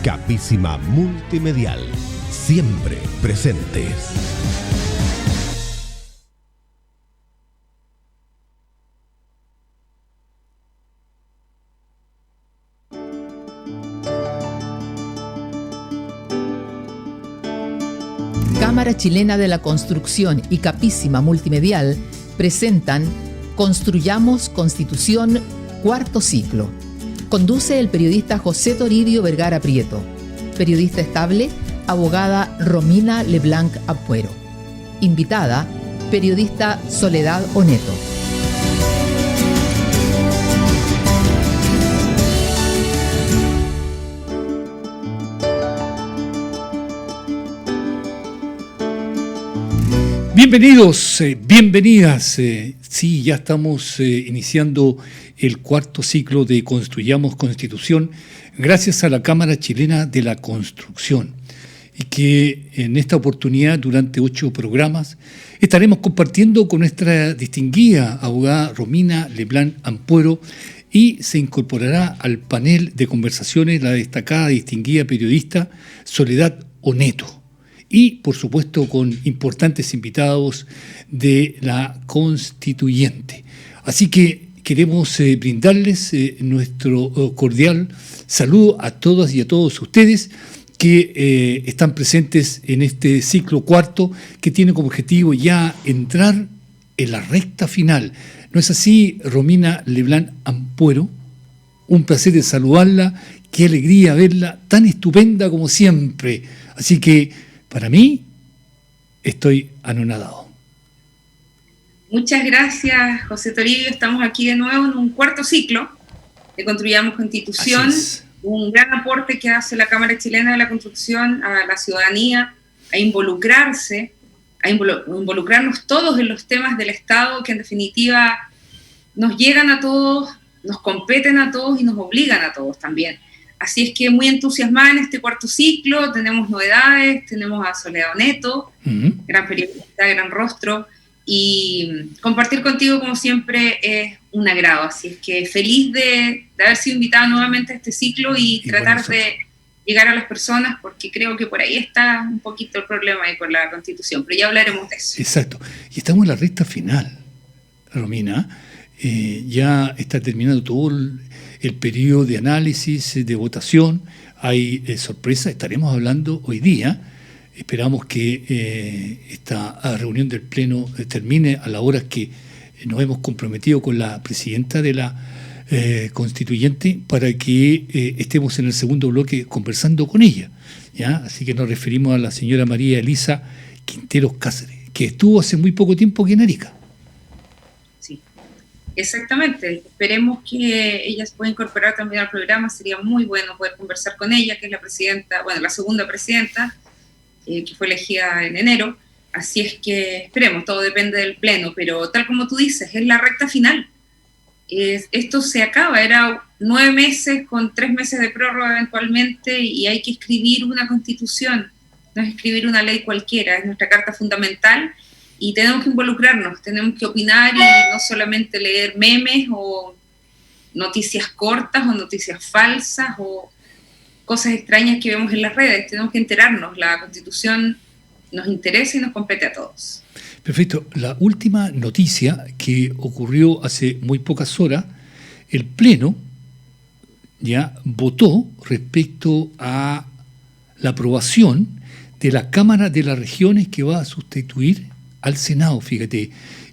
Capísima Multimedial, siempre presentes. Cámara Chilena de la Construcción y Capísima Multimedial presentan Construyamos Constitución, cuarto ciclo. Conduce el periodista José Toribio Vergara Prieto. Periodista estable, abogada Romina Leblanc Ampuero. Invitada, periodista Soledad Oneto. Bienvenidos, bienvenidas. Sí, ya estamos iniciando el cuarto ciclo de Construyamos Constitución gracias a la Cámara Chilena de la Construcción. Y que en esta oportunidad, durante 8 programas, estaremos compartiendo con nuestra distinguida abogada Romina Leblanc Ampuero y se incorporará al panel de conversaciones la destacada y distinguida periodista Soledad Oneto. Y, por supuesto, con importantes invitados de la Constituyente. Así que queremos brindarles nuestro cordial saludo a todas y a todos ustedes que están presentes en este ciclo cuarto que tiene como objetivo ya entrar en la recta final. ¿No es así, Romina Leblanc Ampuero? Un placer de saludarla, qué alegría verla, tan estupenda como siempre. Así que para mí, estoy anonadado. Muchas gracias, José Toribio. Estamos aquí de nuevo en un cuarto ciclo de Construyamos Constitución. Un gran aporte que hace la Cámara Chilena de la Construcción a la ciudadanía, a involucrarse, a involucrarnos todos en los temas del Estado que en definitiva nos llegan a todos, nos competen a todos y nos obligan a todos también. Así es que muy entusiasmada en este cuarto ciclo, tenemos novedades, tenemos a Soledad Oneto, gran periodista, gran rostro, y compartir contigo como siempre es un agrado. Así es que feliz de haber sido invitada nuevamente a este ciclo y tratar de llegar a las personas, porque creo que por ahí está un poquito el problema ahí con la Constitución, pero ya hablaremos de eso. Exacto, y estamos en la recta final, Romina. Ya está terminando todo el periodo de análisis, de votación. Hay sorpresa, estaremos hablando hoy día. Esperamos que esta reunión del Pleno termine a la hora que nos hemos comprometido con la presidenta de la Constituyente para que estemos en el segundo bloque conversando con ella, ¿ya? Así que nos referimos a la señora María Elisa Quinteros Cáceres, que estuvo hace muy poco tiempo aquí en Arica. Exactamente, esperemos que ella se pueda incorporar también al programa, sería muy bueno poder conversar con ella, que es la presidenta, bueno, la segunda presidenta, que fue elegida en enero, así es que esperemos, todo depende del Pleno, pero tal como tú dices, es la recta final, esto se acaba, era 9 meses con 3 meses de prórroga eventualmente y hay que escribir una constitución, no es escribir una ley cualquiera, es nuestra carta fundamental. Y tenemos que involucrarnos, tenemos que opinar y no solamente leer memes o noticias cortas o noticias falsas o cosas extrañas que vemos en las redes. Tenemos que enterarnos, la Constitución nos interesa y nos compete a todos. Perfecto. La última noticia que ocurrió hace muy pocas horas, el Pleno ya votó respecto a la aprobación de la Cámara de las Regiones que va a sustituir al Senado, fíjate,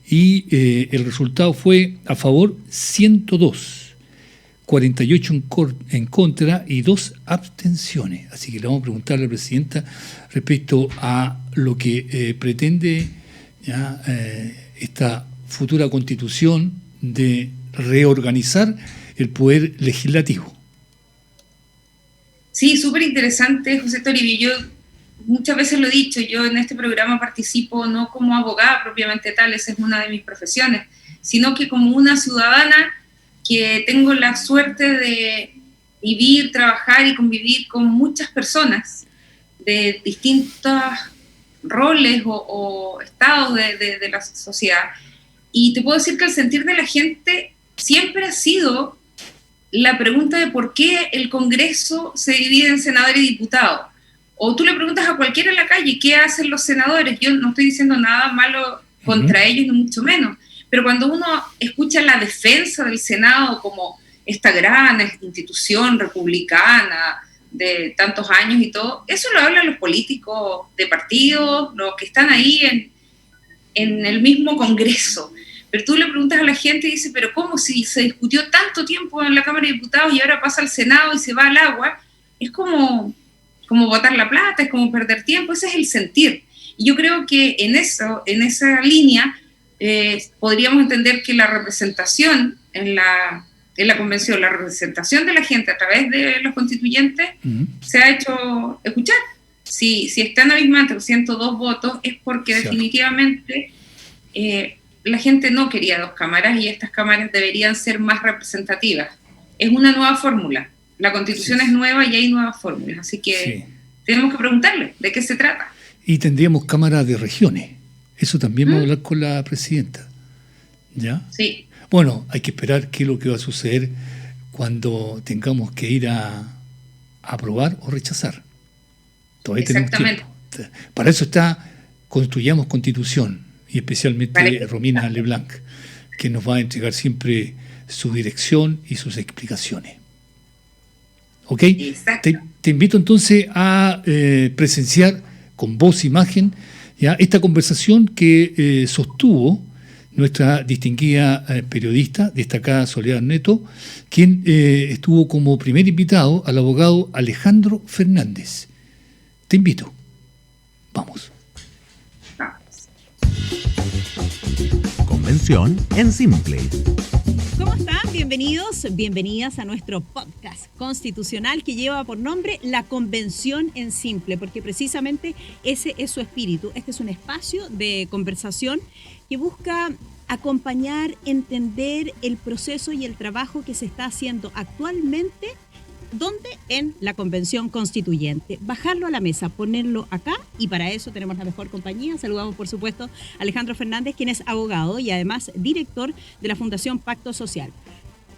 y el resultado fue a favor 102, 48 en contra y 2 abstenciones. Así que le vamos a preguntar a la presidenta respecto a lo que pretende ya, esta futura constitución de reorganizar el poder legislativo. Sí, súper interesante, José Toribio. Yo muchas veces lo he dicho, yo en este programa participo no como abogada propiamente tal, esa es una de mis profesiones, sino que como una ciudadana que tengo la suerte de vivir, trabajar y convivir con muchas personas de distintos roles o estados de la sociedad. Y te puedo decir que el sentir de la gente siempre ha sido la pregunta de por qué el Congreso se divide en senadores y diputados. O tú le preguntas a cualquiera en la calle, ¿qué hacen los senadores? Yo no estoy diciendo nada malo contra ellos, ni mucho menos. Pero cuando uno escucha la defensa del Senado como esta gran institución republicana de tantos años y todo, eso lo hablan los políticos de partidos, los que están ahí en el mismo Congreso. Pero tú le preguntas a la gente y dice, pero ¿cómo si se discutió tanto tiempo en la Cámara de Diputados y ahora pasa al Senado y se va al agua? Es como botar la plata, es como perder tiempo, ese es el sentir. Y yo creo que en esa línea podríamos entender que la representación en la convención, la representación de la gente a través de los constituyentes se ha hecho escuchar. Si están abismantes 102 votos es porque definitivamente la gente no quería 2 cámaras y estas cámaras deberían ser más representativas. Es una nueva fórmula. La Constitución es nueva y hay nuevas fórmulas, así que tenemos que preguntarle de qué se trata. Y tendríamos cámaras de regiones. Eso también vamos a hablar con la presidenta. ¿Ya? Sí. Bueno, hay que esperar qué es lo que va a suceder cuando tengamos que ir a aprobar o rechazar. Todavía tenemos tiempo. Para eso está Construyamos Constitución, y especialmente Romina Leblanc, que nos va a entregar siempre su dirección y sus explicaciones. ¿Ok? Te invito entonces a presenciar con voz e imagen ya esta conversación que sostuvo nuestra distinguida periodista, destacada Soledad Neto, quien estuvo como primer invitado al abogado Alejandro Fernández. Te invito. Vamos. Convención en Simple. ¿Cómo están? Bienvenidos, bienvenidas a nuestro podcast constitucional que lleva por nombre La Convención en Simple, porque precisamente ese es su espíritu. Este es un espacio de conversación que busca acompañar, entender el proceso y el trabajo que se está haciendo actualmente. ¿Dónde? En la Convención Constituyente. Bajarlo a la mesa, ponerlo acá, y para eso tenemos la mejor compañía. Saludamos, por supuesto, a Alejandro Fernández, quien es abogado y además director de la Fundación Pacto Social.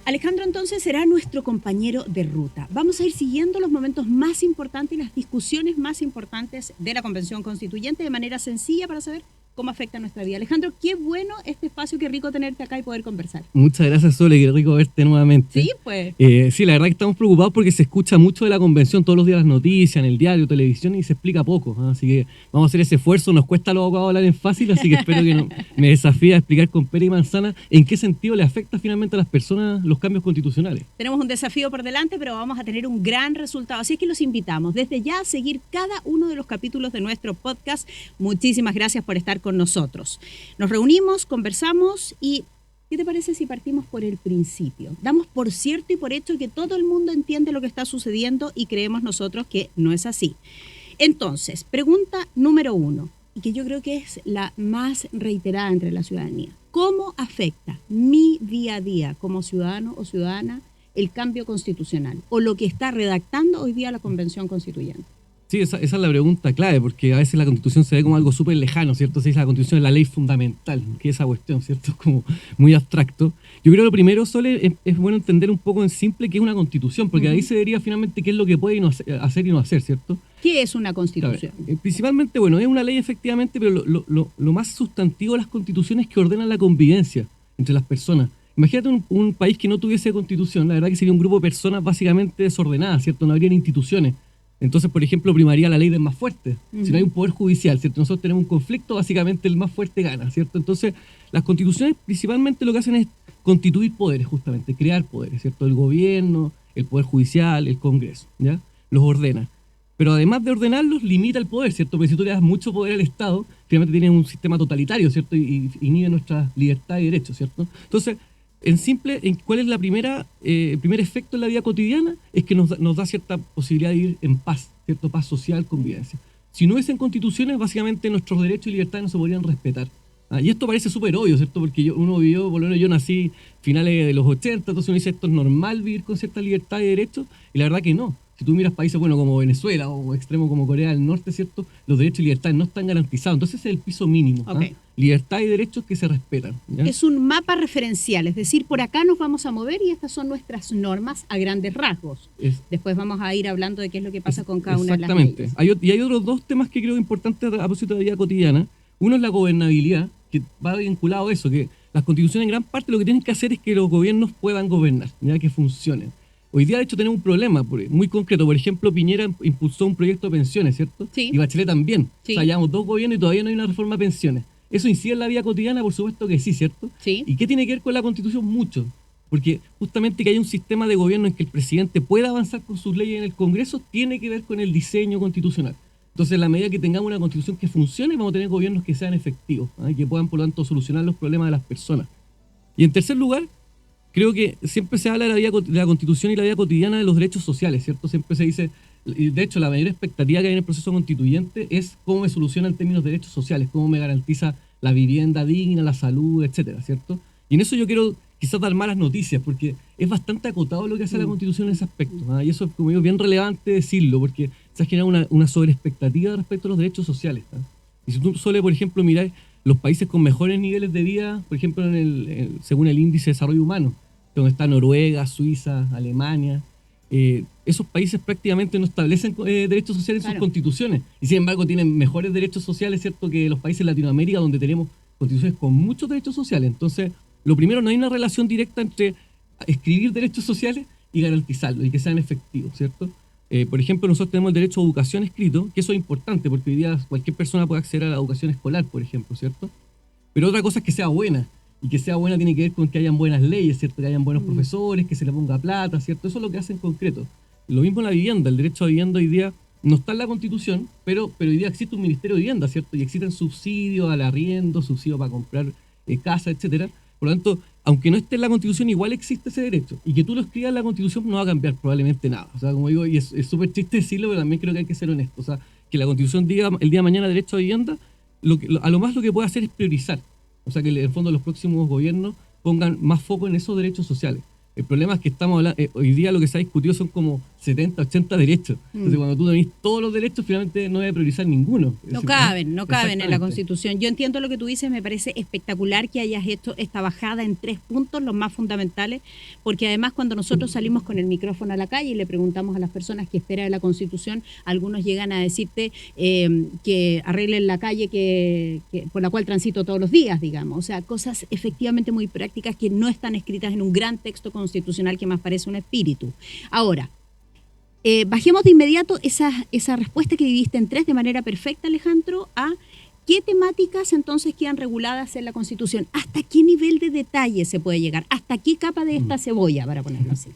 Alejandro, entonces, será nuestro compañero de ruta. Vamos a ir siguiendo los momentos más importantes y las discusiones más importantes de la Convención Constituyente de manera sencilla para saber cómo afecta nuestra vida. Alejandro, qué bueno este espacio, qué rico tenerte acá y poder conversar. Muchas gracias, Sole, qué rico verte nuevamente. Sí, pues. Sí, la verdad que estamos preocupados porque se escucha mucho de la convención todos los días, las noticias, en el diario, televisión, y se explica poco, ¿eh? Así que vamos a hacer ese esfuerzo. Nos cuesta a los abogados hablar en fácil, así que espero que me desafíe a explicar con pera y manzana en qué sentido le afecta finalmente a las personas los cambios constitucionales. Tenemos un desafío por delante, pero vamos a tener un gran resultado. Así es que los invitamos desde ya a seguir cada uno de los capítulos de nuestro podcast. Muchísimas gracias por estar con nosotros. Nos reunimos, conversamos y ¿qué te parece si partimos por el principio? Damos por cierto y por hecho que todo el mundo entiende lo que está sucediendo y creemos nosotros que no es así. Entonces, pregunta número 1, y que yo creo que es la más reiterada entre la ciudadanía. ¿Cómo afecta mi día a día como ciudadano o ciudadana el cambio constitucional o lo que está redactando hoy día la Convención Constituyente? Sí, esa es la pregunta clave, porque a veces la Constitución se ve como algo súper lejano, ¿cierto? Se dice la Constitución es la ley fundamental, que es esa cuestión, ¿cierto? Es como muy abstracto. Yo creo que lo primero, Sole, es bueno entender un poco en simple qué es una Constitución, porque ahí se vería finalmente qué es lo que puede hacer y no hacer, ¿cierto? ¿Qué es una Constitución? Claro, principalmente, bueno, es una ley efectivamente, pero lo más sustantivo de las constituciones es que ordenan la convivencia entre las personas. Imagínate un país que no tuviese Constitución, la verdad que sería un grupo de personas básicamente desordenadas, ¿cierto? No habrían instituciones. Entonces, por ejemplo, primaría la ley del más fuerte. Si no hay un poder judicial, ¿cierto? Nosotros tenemos un conflicto, básicamente el más fuerte gana, ¿cierto? Entonces, las constituciones principalmente lo que hacen es constituir poderes, justamente, crear poderes, ¿cierto? El gobierno, el poder judicial, el Congreso, ¿ya? Los ordena. Pero además de ordenarlos, limita el poder, ¿cierto? Porque si tú le das mucho poder al Estado, finalmente tienes un sistema totalitario, ¿cierto? Y inhibe nuestra libertad y derechos, ¿cierto? Entonces, en simple, ¿cuál es el primer efecto en la vida cotidiana? Es que nos da cierta posibilidad de vivir en paz, ¿cierto? Paz social, convivencia. Si no hubiesen constituciones, básicamente nuestros derechos y libertades no se podrían respetar. Y esto parece súper obvio, ¿cierto? Porque uno vivió, por lo menos yo nací finales de los 80, entonces uno dice esto es normal vivir con cierta libertad y derechos, y la verdad que no. Si tú miras países como Venezuela o extremo como Corea del Norte, ¿cierto? Los derechos y libertades no están garantizados. Entonces ese es el piso mínimo. Okay. Libertad y derechos que se respetan. ¿Ya? Es un mapa referencial, es decir, por acá nos vamos a mover y estas son nuestras normas a grandes rasgos. Después vamos a ir hablando de qué es lo que pasa con cada una de las leyes. Exactamente. Hay otros dos temas que creo importantes a propósito de la vida cotidiana. Uno es la gobernabilidad, que va vinculado a eso, que las constituciones en gran parte lo que tienen que hacer es que los gobiernos puedan gobernar, ya que funcionen. Hoy día, de hecho, tenemos un problema muy concreto. Por ejemplo, Piñera impulsó un proyecto de pensiones, ¿cierto? Sí. Y Bachelet también. Sí. O sea, llevamos 2 gobiernos y todavía no hay una reforma de pensiones. ¿Eso incide en la vida cotidiana? Por supuesto que sí, ¿cierto? Sí. ¿Y qué tiene que ver con la Constitución? Mucho. Porque justamente que haya un sistema de gobierno en que el presidente pueda avanzar con sus leyes en el Congreso tiene que ver con el diseño constitucional. Entonces, en la medida que tengamos una Constitución que funcione, vamos a tener gobiernos que sean efectivos, y que puedan, por lo tanto, solucionar los problemas de las personas. Y en tercer lugar, creo que siempre se habla de la Constitución y la vida cotidiana de los derechos sociales, ¿cierto? Siempre se dice, y de hecho la mayor expectativa que hay en el proceso constituyente es cómo me soluciona en términos de derechos sociales, cómo me garantiza la vivienda digna, la salud, etcétera, ¿cierto? Y en eso yo quiero quizás dar malas noticias, porque es bastante acotado lo que hace la Constitución en ese aspecto, y eso, como digo, es bien relevante decirlo, porque se ha generado una sobreexpectativa respecto a los derechos sociales, Y si tú suele, por ejemplo, mirar los países con mejores niveles de vida, por ejemplo, según el Índice de Desarrollo Humano, donde está Noruega, Suiza, Alemania, esos países prácticamente no establecen derechos sociales en sus constituciones, y sin embargo tienen mejores derechos sociales, ¿cierto?, que los países de Latinoamérica, donde tenemos constituciones con muchos derechos sociales. Entonces, lo primero, no hay una relación directa entre escribir derechos sociales y garantizarlos, y que sean efectivos, ¿cierto? Por ejemplo, nosotros tenemos el derecho a educación escrito, que eso es importante, porque hoy día cualquier persona puede acceder a la educación escolar, por ejemplo, ¿cierto? Pero otra cosa es que sea buena, y que sea buena tiene que ver con que hayan buenas leyes, ¿cierto? Que hayan buenos profesores, que se le ponga plata, ¿cierto? Eso es lo que hace en concreto. Lo mismo en la vivienda. El derecho a vivienda hoy día no está en la Constitución, pero hoy día existe un Ministerio de Vivienda, ¿cierto? Y existen subsidios al arriendo, subsidios para comprar casa, etcétera. Por lo tanto, aunque no esté en la Constitución, igual existe ese derecho. Y que tú lo escribas en la Constitución no va a cambiar probablemente nada. O sea, como digo, y es súper triste decirlo, pero también creo que hay que ser honesto. O sea, que la Constitución diga el día de mañana derecho a vivienda, a lo más lo que puede hacer es priorizar. O sea, que en el fondo los próximos gobiernos pongan más foco en esos derechos sociales. El problema es que estamos hablando, hoy día lo que se ha discutido son como 70, 80 derechos. Entonces, cuando tú tenés todos los derechos, finalmente no debe priorizar ninguno. No caben en la Constitución. Yo entiendo lo que tú dices, me parece espectacular que hayas hecho esta bajada en 3 puntos, los más fundamentales, porque además cuando nosotros salimos con el micrófono a la calle y le preguntamos a las personas qué espera de la Constitución, algunos llegan a decirte que arreglen la calle por la cual transito todos los días, digamos. O sea, cosas efectivamente muy prácticas que no están escritas en un gran texto constitucional que más parece un espíritu. Ahora, bajemos de inmediato esa respuesta que viviste en 3 de manera perfecta, Alejandro, a qué temáticas entonces quedan reguladas en la Constitución, hasta qué nivel de detalle se puede llegar, hasta qué capa de esta cebolla, para ponerlo así.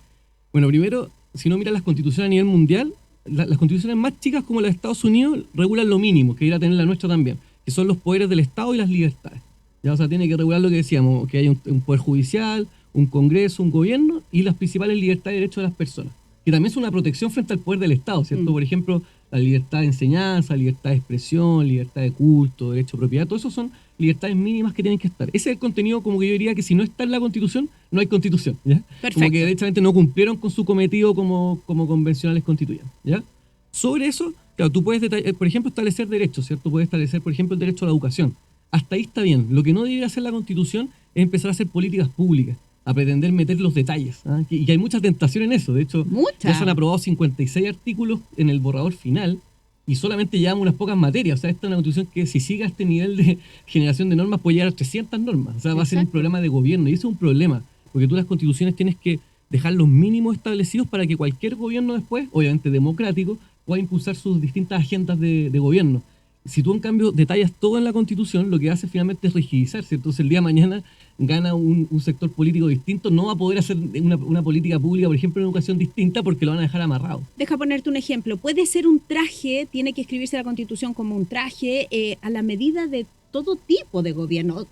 Bueno, primero, si no miras las constituciones a nivel mundial, las constituciones más chicas como la de Estados Unidos regulan lo mínimo, que irá a tener la nuestra también, que son los poderes del Estado y las libertades. Ya, o sea, tiene que regular lo que decíamos, que haya un poder judicial, un Congreso, un gobierno y las principales libertades y derechos de las personas, que también es una protección frente al poder del Estado, ¿cierto? Por ejemplo, la libertad de enseñanza, libertad de expresión, libertad de culto, derecho a propiedad, todo eso son libertades mínimas que tienen que estar. Ese es el contenido, como que yo diría que si no está en la Constitución, no hay Constitución, ¿ya? Perfecto. Como que derechamente no cumplieron con su cometido como convencionales constituyentes, ¿ya? Sobre eso, claro, tú puedes, por ejemplo, establecer derechos, ¿cierto? Puedes establecer, por ejemplo, el derecho a la educación. Hasta ahí está bien. Lo que no debería hacer la Constitución es empezar a hacer políticas públicas, a pretender meter los detalles, y hay mucha tentación en eso. De hecho, ya se han aprobado 56 artículos en el borrador final y solamente llevamos unas pocas materias. O sea, esta es una Constitución que si sigue a este nivel de generación de normas puede llegar a 300 normas. O sea, va a ser un programa de gobierno, y eso es un problema, porque tú las constituciones tienes que dejar los mínimos establecidos para que cualquier gobierno después, obviamente democrático, pueda impulsar sus distintas agendas de gobierno. Si tú, en cambio, detallas todo en la Constitución, lo que hace finalmente es rigidizarse. Entonces, el día de mañana gana un sector político distinto, no va a poder hacer una política pública, por ejemplo, en educación distinta, porque lo van a dejar amarrado. Deja ponerte un ejemplo. Puede ser un traje, tiene que escribirse la Constitución como un traje a la medida de todo tipo de gobierno,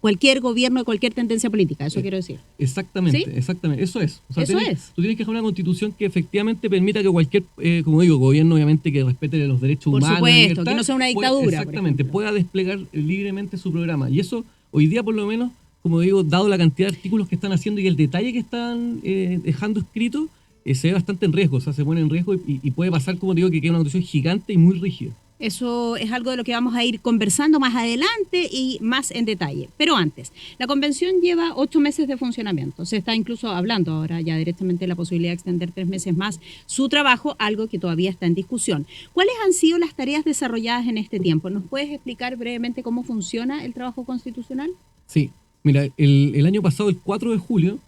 cualquier gobierno de cualquier tendencia política, eso quiero decir. Exactamente, ¿Sí? exactamente, eso es. O sea, Eso es. Tú tienes que dejar una Constitución que efectivamente permita que cualquier, como digo, gobierno obviamente que respete los derechos humanos. Por supuesto, que no sea una dictadura. Exactamente, pueda desplegar libremente su programa. Y eso, hoy día por lo menos, como digo, dado la cantidad de artículos que están haciendo y el detalle que están dejando escrito, se ve bastante en riesgo, o sea, se pone en riesgo y puede pasar, como digo, que quede una constitución gigante y muy rígida. Eso es algo de lo que vamos a ir conversando más adelante y más en detalle. Pero antes, la convención lleva 8 meses de funcionamiento. Se está incluso hablando ahora ya directamente de la posibilidad de extender 3 meses más su trabajo, algo que todavía está en discusión. ¿Cuáles han sido las tareas desarrolladas en este tiempo? ¿Nos puedes explicar brevemente cómo funciona el trabajo constitucional? Sí, mira, el año pasado, el 4 de julio,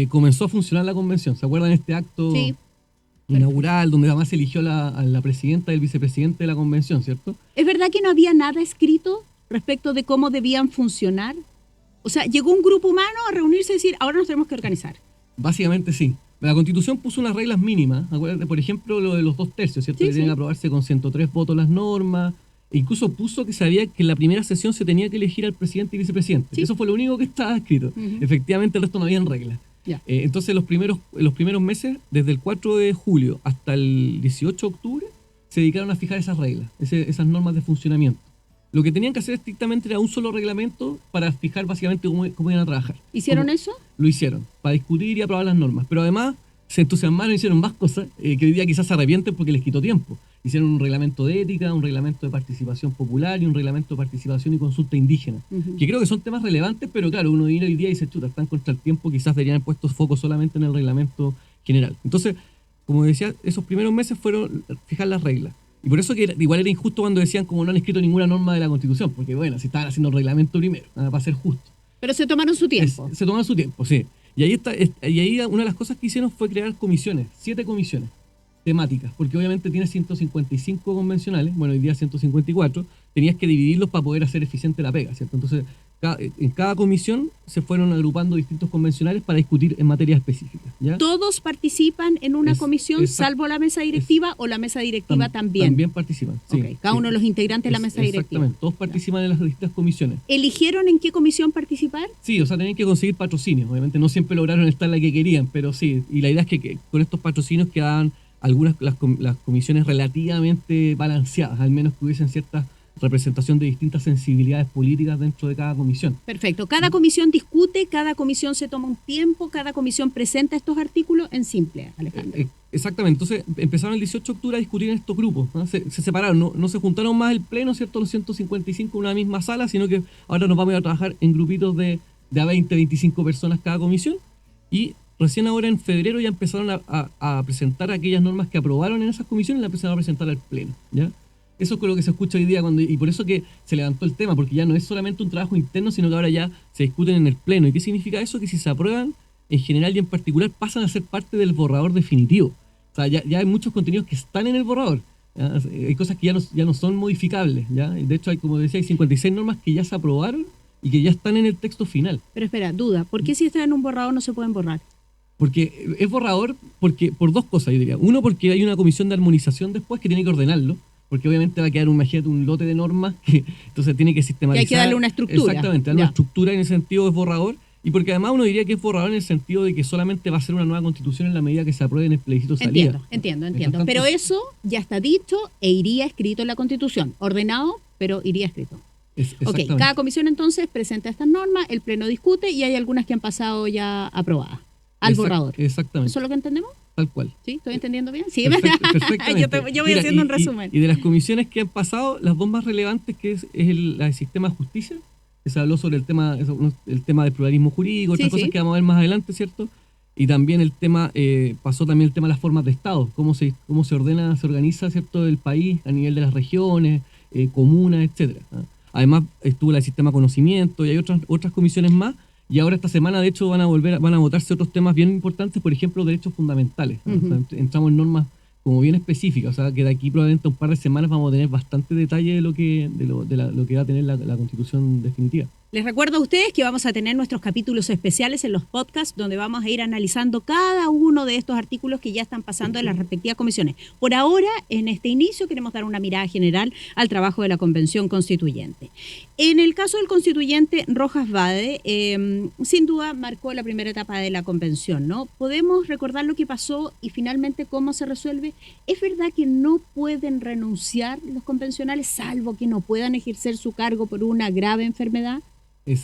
comenzó a funcionar la convención. ¿Se acuerdan de este acto? Sí. Inaugural, donde además se eligió a la presidenta y el vicepresidente de la convención, ¿cierto? ¿Es verdad que no había nada escrito respecto de cómo debían funcionar? O sea, llegó un grupo humano a reunirse y decir, ahora nos tenemos que organizar. Básicamente sí. La Constitución puso unas reglas mínimas, acuérdate, por ejemplo, lo de los 2/3, ¿cierto? Sí, que tienen sí. que aprobarse con 103 votos las normas. E incluso puso que sabía que en la primera sesión se tenía que elegir al presidente y vicepresidente. Sí. Eso fue lo único que estaba escrito. Ujú. Efectivamente, el resto no habían reglas. Ya. Entonces los primeros meses, desde el 4 de julio hasta el 18 de octubre, se dedicaron a fijar esas reglas, esas normas de funcionamiento. Lo que tenían que hacer estrictamente era un solo reglamento para fijar básicamente cómo iban a trabajar. ¿Hicieron eso? Lo hicieron, para discutir y aprobar las normas. Pero además se entusiasmaron y hicieron más cosas que hoy día quizás se arrepienten porque les quitó tiempo. Hicieron un reglamento de ética, un reglamento de participación popular y un reglamento de participación y consulta indígena. Ujú. Que creo que son temas relevantes, pero claro, uno viene hoy día y dice, chuta, están contra el tiempo, quizás deberían haber puesto foco solamente en el reglamento general. Entonces, como decía, esos primeros meses fueron fijar las reglas. Y por eso que igual era injusto cuando decían como no han escrito ninguna norma de la Constitución, porque bueno, si estaban haciendo el reglamento primero, para ser justo. Pero se tomaron su tiempo. Se tomaron su tiempo, sí. Y ahí una de las cosas que hicieron fue crear comisiones, 7 comisiones temáticas, porque obviamente tienes 155 convencionales, bueno, hoy día 154, tenías que dividirlos para poder hacer eficiente la pega, ¿cierto? Entonces, en cada comisión se fueron agrupando distintos convencionales para discutir en materias específicas, ¿ya? ¿Todos participan en una comisión, exacto. salvo la mesa directiva o la mesa directiva también? También participan, sí. Ok, cada uno de los integrantes de la mesa directiva. Exactamente, todos participan en las distintas comisiones. ¿Eligieron en qué comisión participar? Sí, o sea, tenían que conseguir patrocinios. Obviamente no siempre lograron estar la que querían, pero sí. Y la idea es que con estos patrocinios quedaban las comisiones relativamente balanceadas, al menos que hubiesen cierta representación de distintas sensibilidades políticas dentro de cada comisión. Perfecto. Cada comisión discute, cada comisión se toma un tiempo, cada comisión presenta estos artículos en simple, Alejandro. Exactamente. Entonces empezaron el 18 de octubre a discutir en estos grupos, ¿no? Se separaron, no se juntaron más el pleno, ¿cierto? Los 155 en una misma sala, sino que ahora nos vamos a trabajar en grupitos de a 20, 25 personas cada comisión. Y recién ahora en febrero ya empezaron a presentar aquellas normas que aprobaron en esas comisiones, las empezaron a presentar al pleno, ¿ya? Eso es lo que se escucha hoy día y por eso que se levantó el tema, porque ya no es solamente un trabajo interno, sino que ahora ya se discuten en el pleno. ¿Y qué significa eso? Que si se aprueban, en general y en particular, pasan a ser parte del borrador definitivo. O sea, ya hay muchos contenidos que están en el borrador, ¿ya? Hay cosas que ya no son modificables, ¿ya? De hecho, como decía, hay 56 normas que ya se aprobaron y que ya están en el texto final. Pero espera, duda, ¿por qué si están en un borrador no se pueden borrar? Porque es borrador por dos cosas, yo diría. Uno, porque hay una comisión de armonización después que tiene que ordenarlo, porque obviamente va a quedar un lote de normas que entonces tiene que sistematizar. Y hay que darle una estructura. Exactamente, darle una estructura, en ese sentido es borrador. Y porque además uno diría que es borrador en el sentido de que solamente va a ser una nueva constitución en la medida que se apruebe en el plebiscito de salida. Entiendo. Pero eso ya está dicho e iría escrito en la Constitución. Ordenado, pero iría escrito. Ok, cada comisión entonces presenta estas normas, el pleno discute y hay algunas que han pasado ya aprobadas al borrador. Exactamente. ¿Eso es lo que entendemos? Tal cual. ¿Sí? ¿Estoy entendiendo bien? Sí, perfectamente. yo voy haciendo un resumen. Y de las comisiones que han pasado, las dos más relevantes que es el sistema de justicia, que se habló sobre el tema del pluralismo jurídico, otras cosas que vamos a ver más adelante, ¿cierto? Y también pasó también el tema de las formas de Estado, cómo se ordena, se organiza, ¿cierto?, el país a nivel de las regiones, comunas, etcétera. Además estuvo el sistema de conocimiento y hay otras comisiones más. Y ahora esta semana, de hecho, van a votarse otros temas bien importantes, por ejemplo, derechos fundamentales. ¿No? O sea, entramos en normas como bien específicas, o sea, que de aquí probablemente un par de semanas vamos a tener bastante detalle de lo que va a tener la Constitución definitiva. Les recuerdo a ustedes que vamos a tener nuestros capítulos especiales en los podcasts donde vamos a ir analizando cada uno de estos artículos que ya están pasando en las respectivas comisiones. Por ahora, en este inicio, queremos dar una mirada general al trabajo de la Convención Constituyente. En el caso del constituyente Rojas Bade, sin duda marcó la primera etapa de la Convención, ¿no? ¿Podemos recordar lo que pasó y finalmente cómo se resuelve? ¿Es verdad que no pueden renunciar los convencionales, salvo que no puedan ejercer su cargo por una grave enfermedad?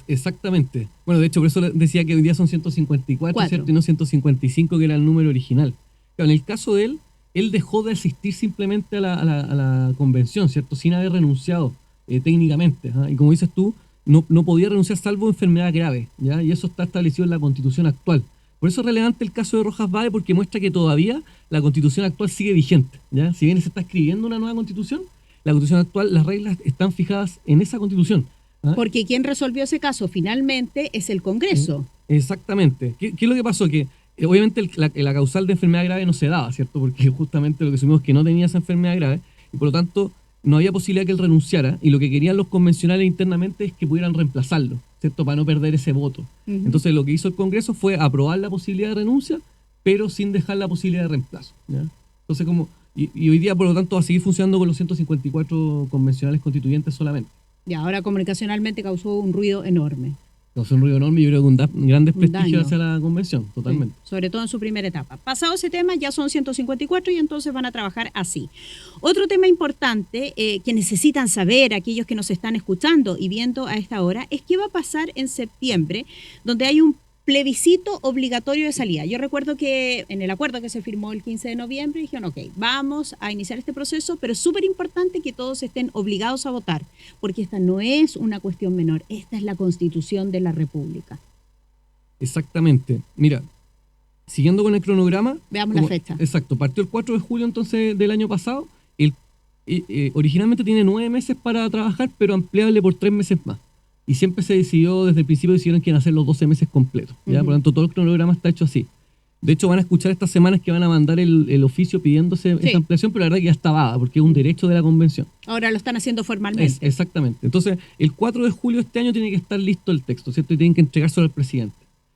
Exactamente. Bueno, de hecho, por eso decía que hoy día son 154, ¿cierto? Y no 155, que era el número original. Claro, en el caso de él dejó de asistir simplemente a la convención, ¿cierto? Sin haber renunciado técnicamente. Y como dices tú, no podía renunciar salvo enfermedad grave, ¿ya? Y eso está establecido en la Constitución actual. Por eso es relevante el caso de Rojas Báez, porque muestra que todavía la Constitución actual sigue vigente, ¿ya? Si bien se está escribiendo una nueva Constitución, la Constitución actual, las reglas están fijadas en esa Constitución. Porque quien resolvió ese caso finalmente es el Congreso. Exactamente. ¿Qué es lo que pasó? Que obviamente la causal de enfermedad grave no se daba, ¿cierto? Porque justamente lo que asumimos es que no tenía esa enfermedad grave y por lo tanto no había posibilidad que él renunciara, y lo que querían los convencionales internamente es que pudieran reemplazarlo, ¿cierto? Para no perder ese voto. Entonces lo que hizo el Congreso fue aprobar la posibilidad de renuncia, pero sin dejar la posibilidad de reemplazo, ¿ya? Entonces y hoy día por lo tanto va a seguir funcionando con los 154 convencionales constituyentes solamente. Y ahora comunicacionalmente causó un ruido enorme. Causó un ruido enorme y yo creo que un gran desprestigio hacia la convención, totalmente. Sí, sobre todo en su primera etapa. Pasado ese tema ya son 154 y entonces van a trabajar así. Otro tema importante que necesitan saber aquellos que nos están escuchando y viendo a esta hora es qué va a pasar en septiembre, donde hay un plebiscito obligatorio de salida. Yo recuerdo que en el acuerdo que se firmó el 15 de noviembre dijeron, ok, vamos a iniciar este proceso, pero es súper importante que todos estén obligados a votar, porque esta no es una cuestión menor, esta es la Constitución de la República. Exactamente. Mira, siguiendo con el cronograma... Veamos la fecha. Exacto, partió el 4 de julio entonces del año pasado. Originalmente tiene 9 meses para trabajar, pero ampliable por 3 meses más. Y siempre se decidió, desde el principio decidieron que iban a hacer los 12 meses completos, ¿ya? Por lo tanto, todo el cronograma está hecho así. De hecho, van a escuchar estas semanas que van a mandar el oficio pidiéndose esa ampliación, pero la verdad que ya está dada, porque es un derecho de la convención. Ahora lo están haciendo formalmente. Exactamente. Entonces, el 4 de julio de este año tiene que estar listo el texto, ¿cierto? Y tienen que entregárselo al presidente.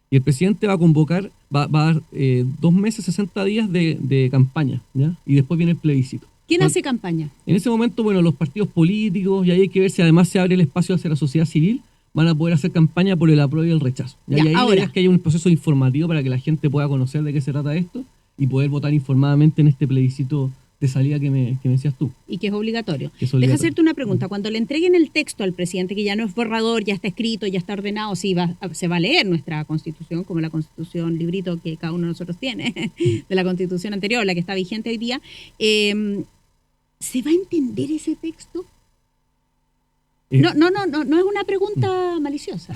Y el presidente va a convocar, va a dar 2 meses, 60 días de campaña, ¿ya? Y después viene el plebiscito. ¿Quién hace campaña? En ese momento, bueno, los partidos políticos, y ahí hay que ver si además se abre el espacio hacia la sociedad civil, van a poder hacer campaña por el apruebo y el rechazo. Y ahí la idea es que haya un proceso informativo para que la gente pueda conocer de qué se trata esto y poder votar informadamente en este plebiscito de salida que me decías tú. Y que es obligatorio. Deja hacerte una pregunta. Cuando le entreguen el texto al presidente, que ya no es borrador, ya está escrito, ya está ordenado, sí, se va a leer nuestra Constitución, como la Constitución, librito que cada uno de nosotros tiene, de la Constitución anterior, la que está vigente hoy día, ¿se va a entender ese texto? No es una pregunta maliciosa.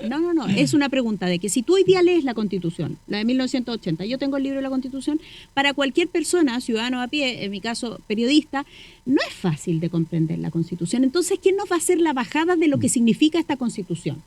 No, es una pregunta de que si tú hoy día lees la Constitución, la de 1980, yo tengo el libro de la Constitución, para cualquier persona, ciudadano a pie, en mi caso periodista, no es fácil de comprender la Constitución. Entonces, ¿quién nos va a hacer la bajada de lo que significa esta Constitución?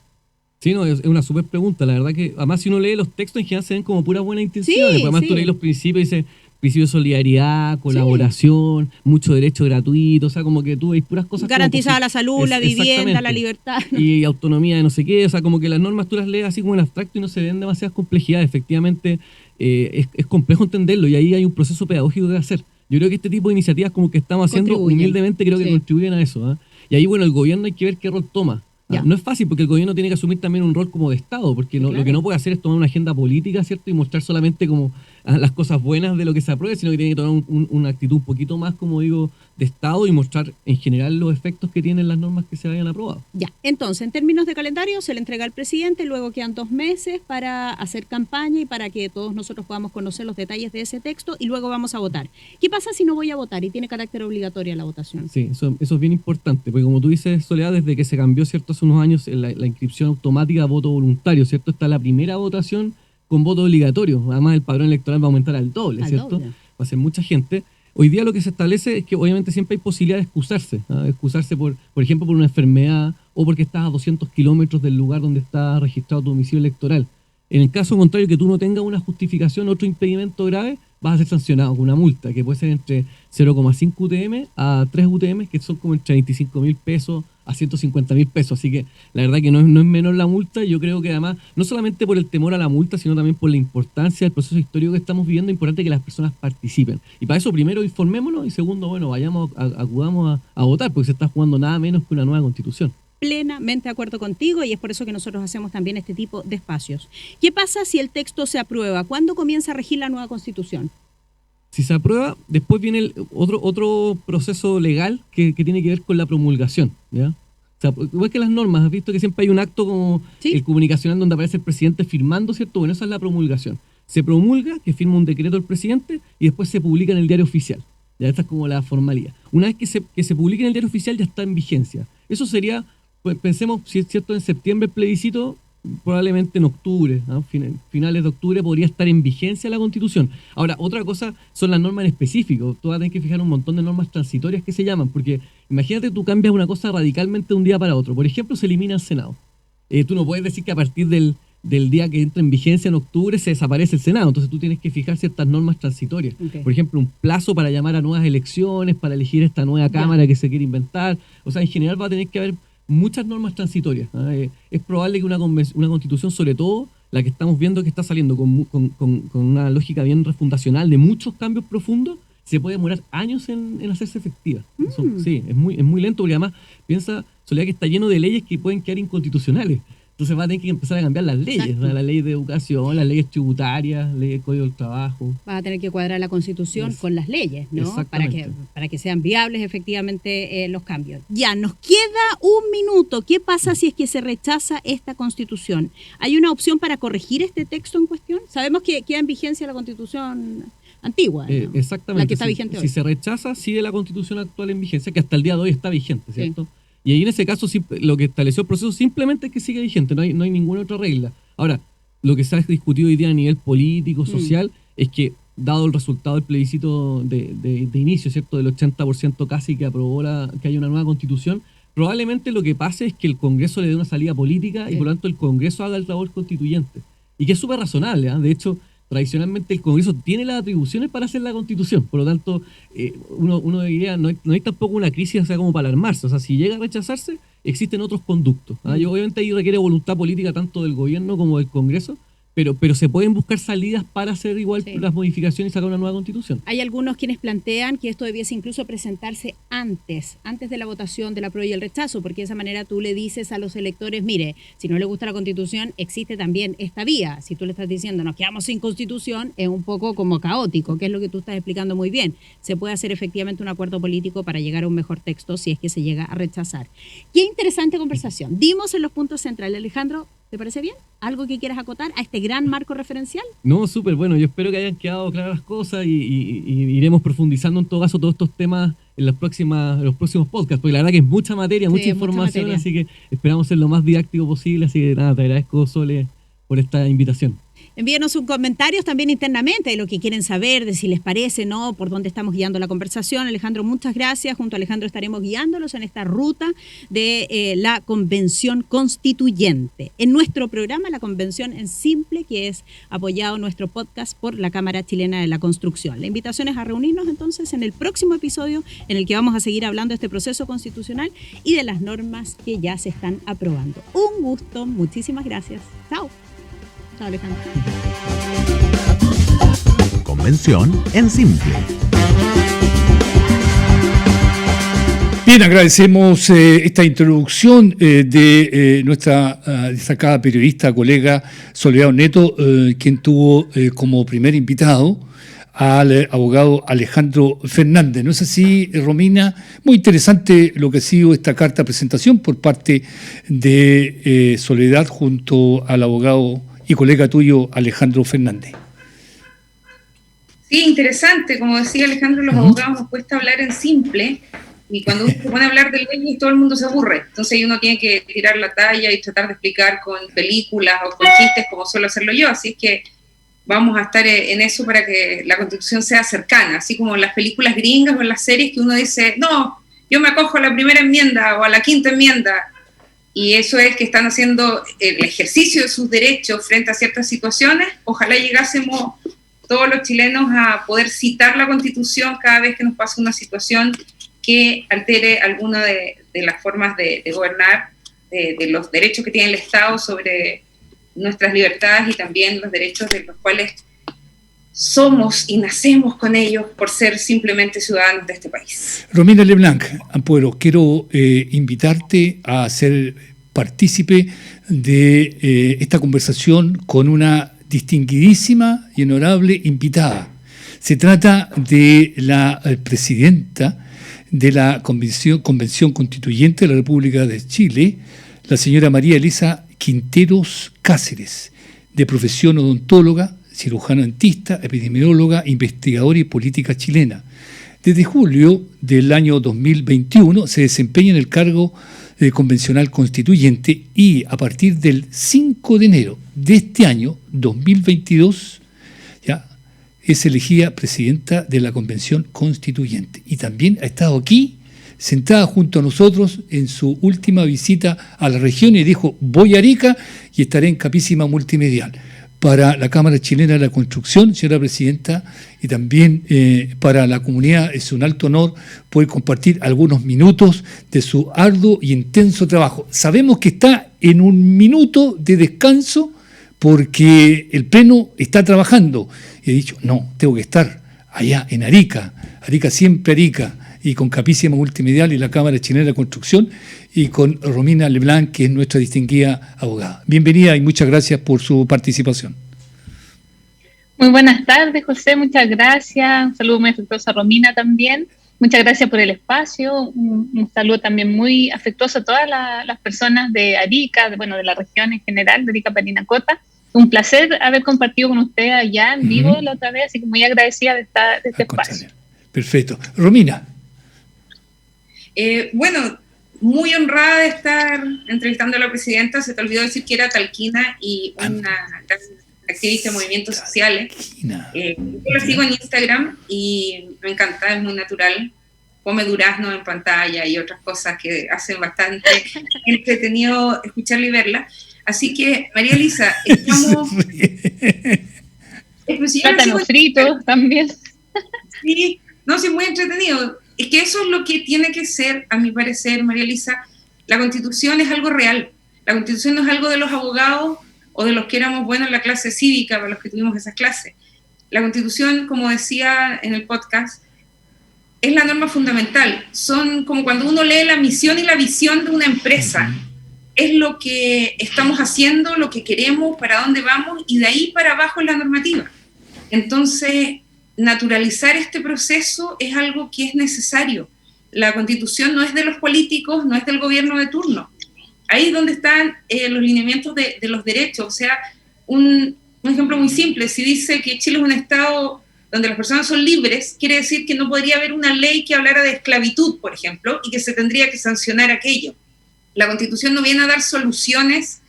Sí, no, es una súper pregunta. La verdad que, además, si uno lee los textos, en general se ven como puras buenas intenciones. Sí, además, tú lees los principios y dices... principio de solidaridad, colaboración, mucho derecho gratuito, o sea, como que tú veis puras cosas... Garantizada la salud, la vivienda, la libertad. Y autonomía de no sé qué, o sea, como que las normas tú las lees así como en abstracto y no se ven demasiadas complejidades. Efectivamente, es complejo entenderlo y ahí hay un proceso pedagógico que hacer. Yo creo que este tipo de iniciativas como que estamos haciendo humildemente, creo que contribuyen a eso. Y ahí, bueno, el gobierno hay que ver qué rol toma. No es fácil porque el gobierno tiene que asumir también un rol como de Estado, porque lo que no puede hacer es tomar una agenda política, ¿cierto? Y mostrar solamente como las cosas buenas de lo que se apruebe, sino que tiene que tomar una actitud un poquito más, como digo, de Estado y mostrar en general los efectos que tienen las normas que se vayan aprobadas. Ya, entonces, en términos de calendario, se le entrega al presidente, luego quedan 2 meses para hacer campaña y para que todos nosotros podamos conocer los detalles de ese texto y luego vamos a votar. ¿Qué pasa si no voy a votar y tiene carácter obligatorio la votación? Sí, eso es bien importante, porque como tú dices, Soledad, desde que se cambió, ¿cierto?, hace unos años la inscripción automática a voto voluntario, ¿cierto? Está la primera votación con voto obligatorio. Además, el padrón electoral va a aumentar al doble, ¿cierto? Va a ser mucha gente. Hoy día lo que se establece es que obviamente siempre hay posibilidad de excusarse. Excusarse, por ejemplo, por una enfermedad o porque estás a 200 kilómetros del lugar donde está registrado tu domicilio electoral. En el caso contrario, que tú no tengas una justificación, otro impedimento grave, vas a ser sancionado con una multa que puede ser entre 0,5 UTM a 3 UTM, que son como entre 25.000 pesos a 150.000 pesos. Así que la verdad que no es menor la multa. Yo creo que además, no solamente por el temor a la multa, sino también por la importancia del proceso histórico que estamos viviendo, es importante que las personas participen. Y para eso, primero, informémonos y segundo, bueno, acudamos a votar, porque se está jugando nada menos que una nueva Constitución. Plenamente de acuerdo contigo y es por eso que nosotros hacemos también este tipo de espacios. ¿Qué pasa si el texto se aprueba? ¿Cuándo comienza a regir la nueva Constitución? Si se aprueba, después viene otro proceso legal que tiene que ver con la promulgación, ¿ya? O sea, igual que las normas, has visto que siempre hay un acto como el comunicacional donde aparece el presidente firmando, ¿cierto? Bueno, esa es la promulgación. se promulga, que firma un decreto el presidente, y después se publica en el diario oficial. Ya esta es como la formalidad. Una vez que se publique en el diario oficial ya está en vigencia. Eso sería, pues, pensemos, si es cierto, en septiembre el plebiscito, probablemente en octubre, ¿no? Finales de octubre podría estar en vigencia la Constitución. Ahora, otra cosa son las normas en específico. Tú vas a tener que fijar un montón de normas transitorias que se llaman, porque imagínate tú cambias una cosa radicalmente de un día para otro. Por ejemplo, se elimina el Senado. Tú no puedes decir que a partir del día que entra en vigencia en octubre se desaparece el Senado. Entonces tú tienes que fijar ciertas normas transitorias. Okay. Por ejemplo, un plazo para llamar a nuevas elecciones, para elegir esta nueva Cámara que se quiere inventar. O sea, en general va a tener que haber muchas normas transitorias. Es probable que una constitución, sobre todo la que estamos viendo que está saliendo con una lógica bien refundacional de muchos cambios profundos, se puede demorar años en hacerse efectiva. Eso, sí, es muy lento, porque además piensa, Soledad, que está lleno de leyes que pueden quedar inconstitucionales. Entonces va a tener que empezar a cambiar las leyes, ¿no? La ley de educación, las leyes tributarias, ley del Código del Trabajo. Va a tener que cuadrar la Constitución con las leyes, ¿no? Para que sean viables efectivamente los cambios. Ya, nos queda un minuto. ¿Qué pasa si es que se rechaza esta Constitución? ¿Hay una opción para corregir este texto en cuestión? Sabemos que queda en vigencia la Constitución antigua, ¿no? Exactamente. La que está vigente hoy. Si se rechaza, sigue la Constitución actual en vigencia, que hasta el día de hoy está vigente, ¿cierto? Sí. Y ahí en ese caso lo que estableció el proceso simplemente es que sigue vigente, no hay ninguna otra regla. Ahora, lo que se ha discutido hoy día a nivel político, social, es que dado el resultado del plebiscito de inicio, ¿cierto? Del 80% casi que aprobó que haya una nueva Constitución, probablemente lo que pase es que el Congreso le dé una salida política y por lo tanto el Congreso haga el labor constituyente. Y que es súper razonable, ¿eh? De hecho, tradicionalmente el Congreso tiene las atribuciones para hacer la Constitución, por lo tanto uno diría, no hay tampoco una crisis, o sea, como para alarmarse. O sea, si llega a rechazarse, existen otros conductos, ¿ah? Y obviamente ahí requiere voluntad política tanto del gobierno como del Congreso, pero se pueden buscar salidas para hacer igual las modificaciones y sacar una nueva Constitución. Hay algunos quienes plantean que esto debiese incluso presentarse antes de la votación del apruebo y el rechazo, porque de esa manera tú le dices a los electores, mire, si no le gusta la Constitución, existe también esta vía. Si tú le estás diciendo, nos quedamos sin Constitución, es un poco como caótico, que es lo que tú estás explicando muy bien. Se puede hacer efectivamente un acuerdo político para llegar a un mejor texto si es que se llega a rechazar. Qué interesante conversación. Dimos en los puntos centrales. Alejandro, ¿te parece bien? ¿Algo que quieras acotar a este gran marco referencial? No, súper bueno. Yo espero que hayan quedado claras las cosas y iremos profundizando en todo caso todos estos temas en los próximos podcasts, porque la verdad que es mucha materia, mucha información, así que esperamos ser lo más didáctico posible. Así que nada, te agradezco, Sole, por esta invitación. Envíenos sus comentarios también internamente de lo que quieren saber, de si les parece, ¿no? Por dónde estamos guiando la conversación. Alejandro, muchas gracias. Junto a Alejandro estaremos guiándolos en esta ruta de la Convención Constituyente. En nuestro programa, La Convención en Simple, que es apoyado nuestro podcast por la Cámara Chilena de la Construcción. La invitación es a reunirnos entonces en el próximo episodio en el que vamos a seguir hablando de este proceso constitucional y de las normas que ya se están aprobando. Un gusto, muchísimas gracias. Chao. Alejandro. Convención en Simple. Bien, agradecemos esta introducción de nuestra destacada periodista, colega Soledad Neto, quien tuvo como primer invitado al abogado Alejandro Fernández. ¿No es así, Romina? Muy interesante lo que ha sido esta carta de presentación por parte de Soledad junto al abogado y colega tuyo, Alejandro Fernández. Sí, interesante. Como decía Alejandro, los abogados nos cuesta hablar en simple, y cuando uno se pone a hablar de leyes todo el mundo se aburre. Entonces uno tiene que tirar la talla y tratar de explicar con películas o con chistes como suelo hacerlo yo. Así es que vamos a estar en eso para que la Constitución sea cercana, así como en las películas gringas o en las series que uno dice, no, yo me acojo a la primera enmienda o a la quinta enmienda. Y eso es que están haciendo el ejercicio de sus derechos frente a ciertas situaciones. Ojalá llegásemos todos los chilenos a poder citar la Constitución cada vez que nos pasa una situación que altere alguna de las formas de gobernar, de los derechos que tiene el Estado sobre nuestras libertades y también los derechos de los cuales somos y nacemos con ellos por ser simplemente ciudadanos de este país. Romina Leblanc, Ampuero, quiero invitarte a ser partícipe de esta conversación con una distinguidísima y honorable invitada. Se trata de la presidenta de la Convención Constituyente de la República de Chile, la señora María Elisa Quinteros Cáceres, de profesión odontóloga, cirujano dentista, epidemióloga, investigadora y política chilena. Desde julio del año 2021 se desempeña en el cargo de convencional constituyente y a partir del 5 de enero de este año 2022 ya es elegida presidenta de la Convención Constituyente. Y también ha estado aquí sentada junto a nosotros en su última visita a la región y dijo: voy a Arica y estaré en Capísima Multimedial. Para la Cámara Chilena de la Construcción, señora presidenta, y también para la comunidad es un alto honor poder compartir algunos minutos de su arduo y intenso trabajo. Sabemos que está en un minuto de descanso porque el Pleno está trabajando. Y he dicho, no, tengo que estar allá en Arica, Arica siempre Arica, y con Capísima Multimedial y la Cámara Chilena de la Construcción, y con Romina Leblanc, que es nuestra distinguida abogada. Bienvenida y muchas gracias por su participación. Muy buenas tardes, José, muchas gracias. Un saludo muy afectuoso a Romina también. Muchas gracias por el espacio. Un saludo también muy afectuoso a todas las personas de Arica, de la región en general, de Arica Parinacota. Un placer haber compartido con usted allá en vivo la otra vez, así que muy agradecida de este espacio. Perfecto. Romina. Muy honrada de estar entrevistando a la presidenta. Se te olvidó decir que era talquina y una activista de movimientos sociales. Yo la sigo en Instagram y me encanta, es muy natural. Come durazno en pantalla y otras cosas que hacen bastante entretenido escucharla y verla. Así que, María Elisa, estamos... Plátano frito también. Sí, no, sí, muy entretenido. Es que eso es lo que tiene que ser, a mi parecer, María Elisa. La Constitución es algo real. La Constitución no es algo de los abogados o de los que éramos buenos en la clase cívica, para los que tuvimos esas clases. La Constitución, como decía en el podcast, es la norma fundamental. Son como cuando uno lee la misión y la visión de una empresa. Es lo que estamos haciendo, lo que queremos, para dónde vamos, y de ahí para abajo es la normativa. Entonces, naturalizar este proceso es algo que es necesario. La Constitución no es de los políticos, no es del gobierno de turno. Ahí es donde están los lineamientos de los derechos. O sea, un ejemplo muy simple: si dice que Chile es un estado donde las personas son libres, quiere decir que no podría haber una ley que hablara de esclavitud, por ejemplo, y que se tendría que sancionar aquello. La Constitución no viene a dar soluciones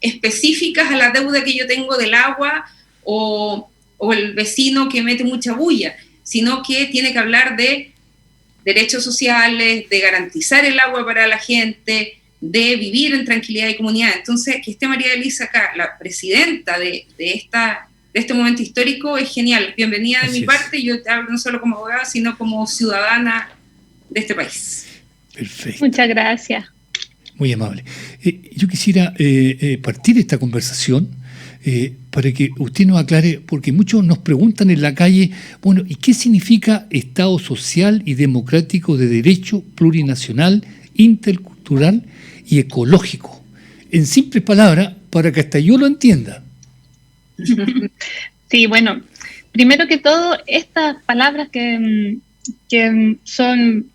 específicas a la deuda que yo tengo del agua o el vecino que mete mucha bulla, sino que tiene que hablar de derechos sociales, de garantizar el agua para la gente, de vivir en tranquilidad y comunidad. Entonces, que esté María Elisa acá, la presidenta de este momento histórico, es genial. Bienvenida de mi parte. Yo te hablo no solo como abogada, sino como ciudadana de este país. Perfecto. Muchas gracias. Muy amable. Yo quisiera partir esta conversación para que usted nos aclare, porque muchos nos preguntan en la calle, bueno, ¿y qué significa Estado social y democrático de derecho, plurinacional, intercultural y ecológico? En simples palabras, para que hasta yo lo entienda. Sí, bueno, primero que todo, estas palabras que son,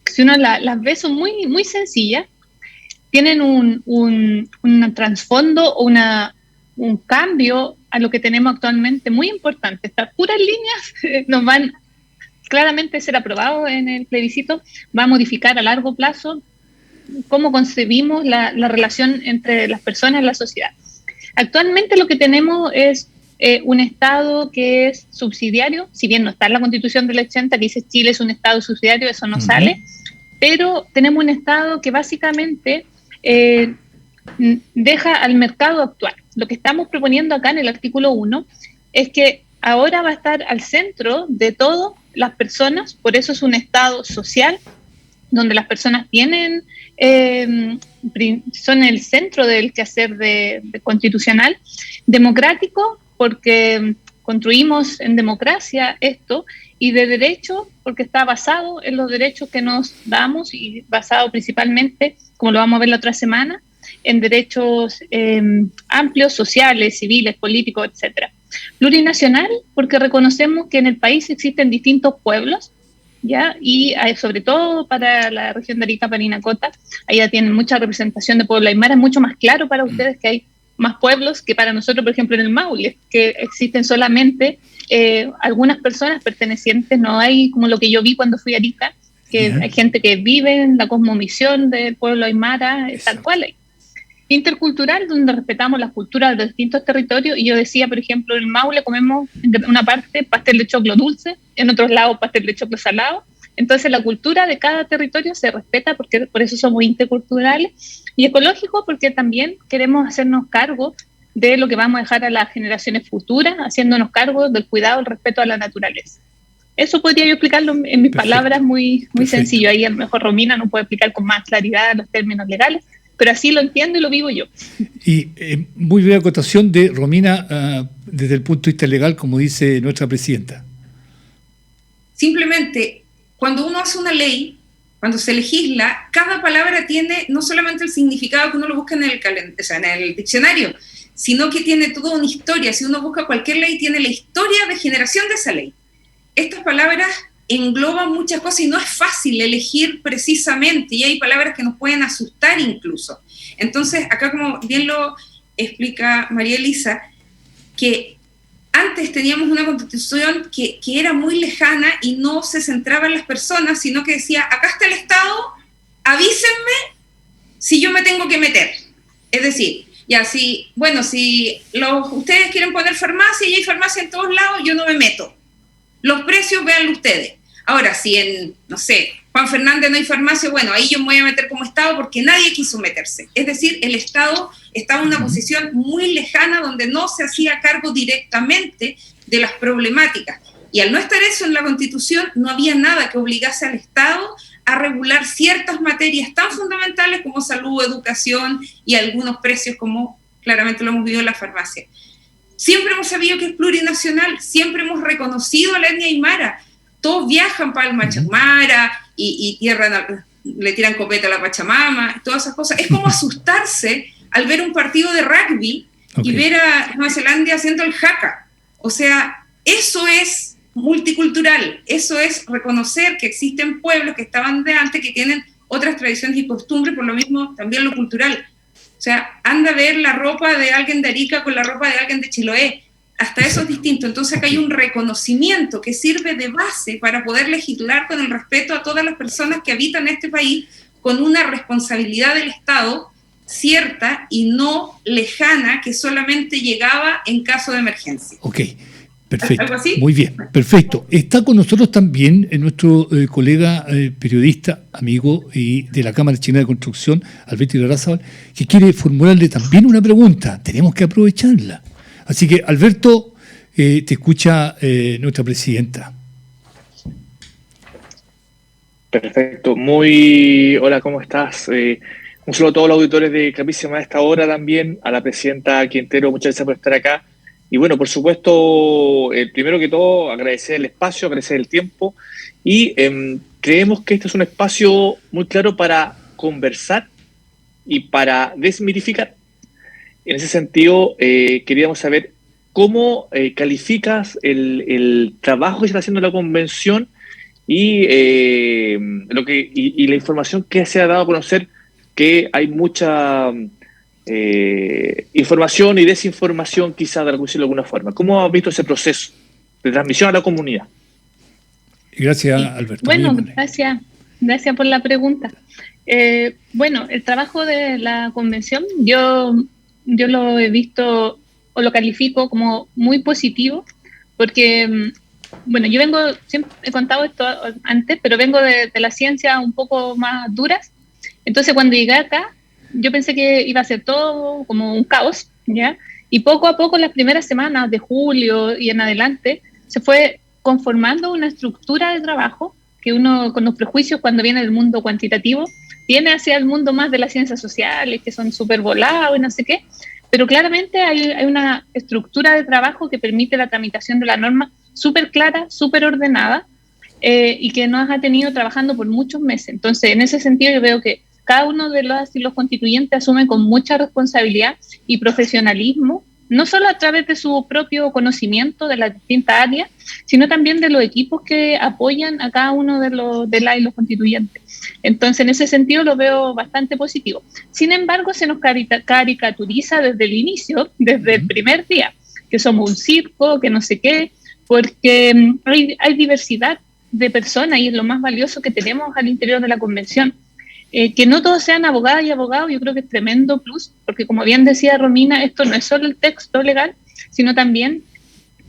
si uno las ve, son muy, muy sencillas. Tienen un trasfondo o un cambio a lo que tenemos actualmente muy importante. Estas puras líneas nos van claramente a ser aprobados en el plebiscito, va a modificar a largo plazo cómo concebimos la relación entre las personas y la sociedad. Actualmente lo que tenemos es un Estado que es subsidiario, si bien no está en la Constitución del 80, que dice Chile es un Estado subsidiario, eso no sale, pero tenemos un Estado que básicamente deja al mercado actuar. Lo que estamos proponiendo acá en el artículo 1 es que ahora va a estar al centro de todas las personas, por eso es un Estado social, donde las personas tienen, son el centro del quehacer constitucional, democrático, porque construimos en democracia esto, y de derecho, porque está basado en los derechos que nos damos y basado principalmente, como lo vamos a ver la otra semana, en derechos amplios, sociales, civiles, políticos, etc. Plurinacional, porque reconocemos que en el país existen distintos pueblos, ¿ya? Y sobre todo para la región de Arica Parinacota, ahí ya tienen mucha representación de pueblo aymara. Es mucho más claro para ustedes que hay más pueblos que para nosotros, por ejemplo, en el Maule, que existen solamente algunas personas pertenecientes, no hay como lo que yo vi cuando fui a Arica, que hay gente que vive en la cosmovisión del pueblo aymara, tal cual hay. Intercultural, donde respetamos las culturas de los distintos territorios, y yo decía, por ejemplo, en el Maule comemos en una parte pastel de choclo dulce, en otros lados pastel de choclo salado. Entonces la cultura de cada territorio se respeta, porque por eso somos interculturales, y ecológico porque también queremos hacernos cargo de lo que vamos a dejar a las generaciones futuras, haciéndonos cargo del cuidado, el respeto a la naturaleza. Eso podría yo explicarlo en mis palabras muy sencillo. Ahí a lo mejor Romina nos puede explicar con más claridad los términos legales, pero así lo entiendo y lo vivo yo. Y muy breve acotación de Romina desde el punto de vista legal, como dice nuestra presidenta. Simplemente, cuando uno hace una ley, cuando se legisla, cada palabra tiene no solamente el significado que uno lo busca en el diccionario, sino que tiene toda una historia. Si uno busca cualquier ley, tiene la historia de generación de esa ley. Estas palabras engloban muchas cosas y no es fácil elegir precisamente, y hay palabras que nos pueden asustar incluso. Entonces, acá, como bien lo explica María Elisa, que antes teníamos una constitución que era muy lejana y no se centraba en las personas, sino que decía, acá está el Estado, avísenme si yo me tengo que meter. Es decir, ya si ustedes quieren poner farmacia y hay farmacia en todos lados, yo no me meto. Los precios, véanlo ustedes. Ahora, si en, no sé, Juan Fernández no hay farmacia, bueno, ahí yo me voy a meter como Estado porque nadie quiso meterse. Es decir, el Estado estaba en una posición muy lejana donde no se hacía cargo directamente de las problemáticas. Y al no estar eso en la Constitución, no había nada que obligase al Estado a regular ciertas materias tan fundamentales como salud, educación y algunos precios, como claramente lo hemos vivido en la farmacia. Siempre hemos sabido que es plurinacional, siempre hemos reconocido a la etnia aymara. Todos viajan para el Machacmara y le tiran copeta a la Pachamama, todas esas cosas. Es como asustarse al ver un partido de rugby y ver a Nueva Zelanda haciendo el haka. O sea, eso es multicultural, eso es reconocer que existen pueblos que estaban de antes, que tienen otras tradiciones y costumbres, por lo mismo también lo cultural. O sea, anda a ver la ropa de alguien de Arica con la ropa de alguien de Chiloé. Hasta eso es distinto. Entonces acá hay un reconocimiento que sirve de base para poder legislar con el respeto a todas las personas que habitan este país, con una responsabilidad del Estado cierta y no lejana, que solamente llegaba en caso de emergencia. Ok, perfecto. ¿Algo así? Muy bien, perfecto. Está con nosotros también nuestro colega periodista, amigo y de la Cámara Chilena de Construcción, Alberto Irarrázaval, que quiere formularle también una pregunta. Tenemos que aprovecharla. Así que, Alberto, te escucha nuestra presidenta. Perfecto. Hola, ¿cómo estás? Un saludo a todos los auditores de Capísima a esta hora también, a la presidenta Quintero, muchas gracias por estar acá. Y bueno, por supuesto, primero que todo, agradecer el espacio, agradecer el tiempo, y creemos que este es un espacio muy claro para conversar y para desmitificar. En ese sentido, queríamos saber cómo calificas el trabajo que se está haciendo en la convención y la información que se ha dado a conocer, que hay mucha información y desinformación, quizás, de alguna forma. ¿Cómo has visto ese proceso de transmisión a la comunidad? Gracias, Alberto. Bueno, gracias por la pregunta. Bueno, el trabajo de la convención, yo lo he visto o lo califico como muy positivo, porque, bueno, yo siempre he contado esto antes, pero vengo de la ciencia un poco más duras. Entonces, cuando llegué acá, yo pensé que iba a ser todo como un caos, ¿ya? Y poco a poco, las primeras semanas de julio y en adelante, se fue conformando una estructura de trabajo que uno, con los prejuicios cuando viene del mundo cuantitativo, viene hacia el mundo más de las ciencias sociales, que son súper volados y no sé qué, pero claramente hay una estructura de trabajo que permite la tramitación de la norma súper clara, súper ordenada, y que nos ha tenido trabajando por muchos meses. Entonces, en ese sentido, yo veo que cada uno de los constituyentes asume con mucha responsabilidad y profesionalismo no solo a través de su propio conocimiento de las distintas áreas, sino también de los equipos que apoyan a cada uno de los constituyentes. Entonces, en ese sentido lo veo bastante positivo. Sin embargo, se nos caricaturiza desde el inicio, desde el primer día, que somos un circo, que no sé qué, porque hay diversidad de personas y es lo más valioso que tenemos al interior de la convención. Que no todos sean abogadas y abogados, yo creo que es tremendo plus, porque como bien decía Romina, esto no es solo el texto legal, sino también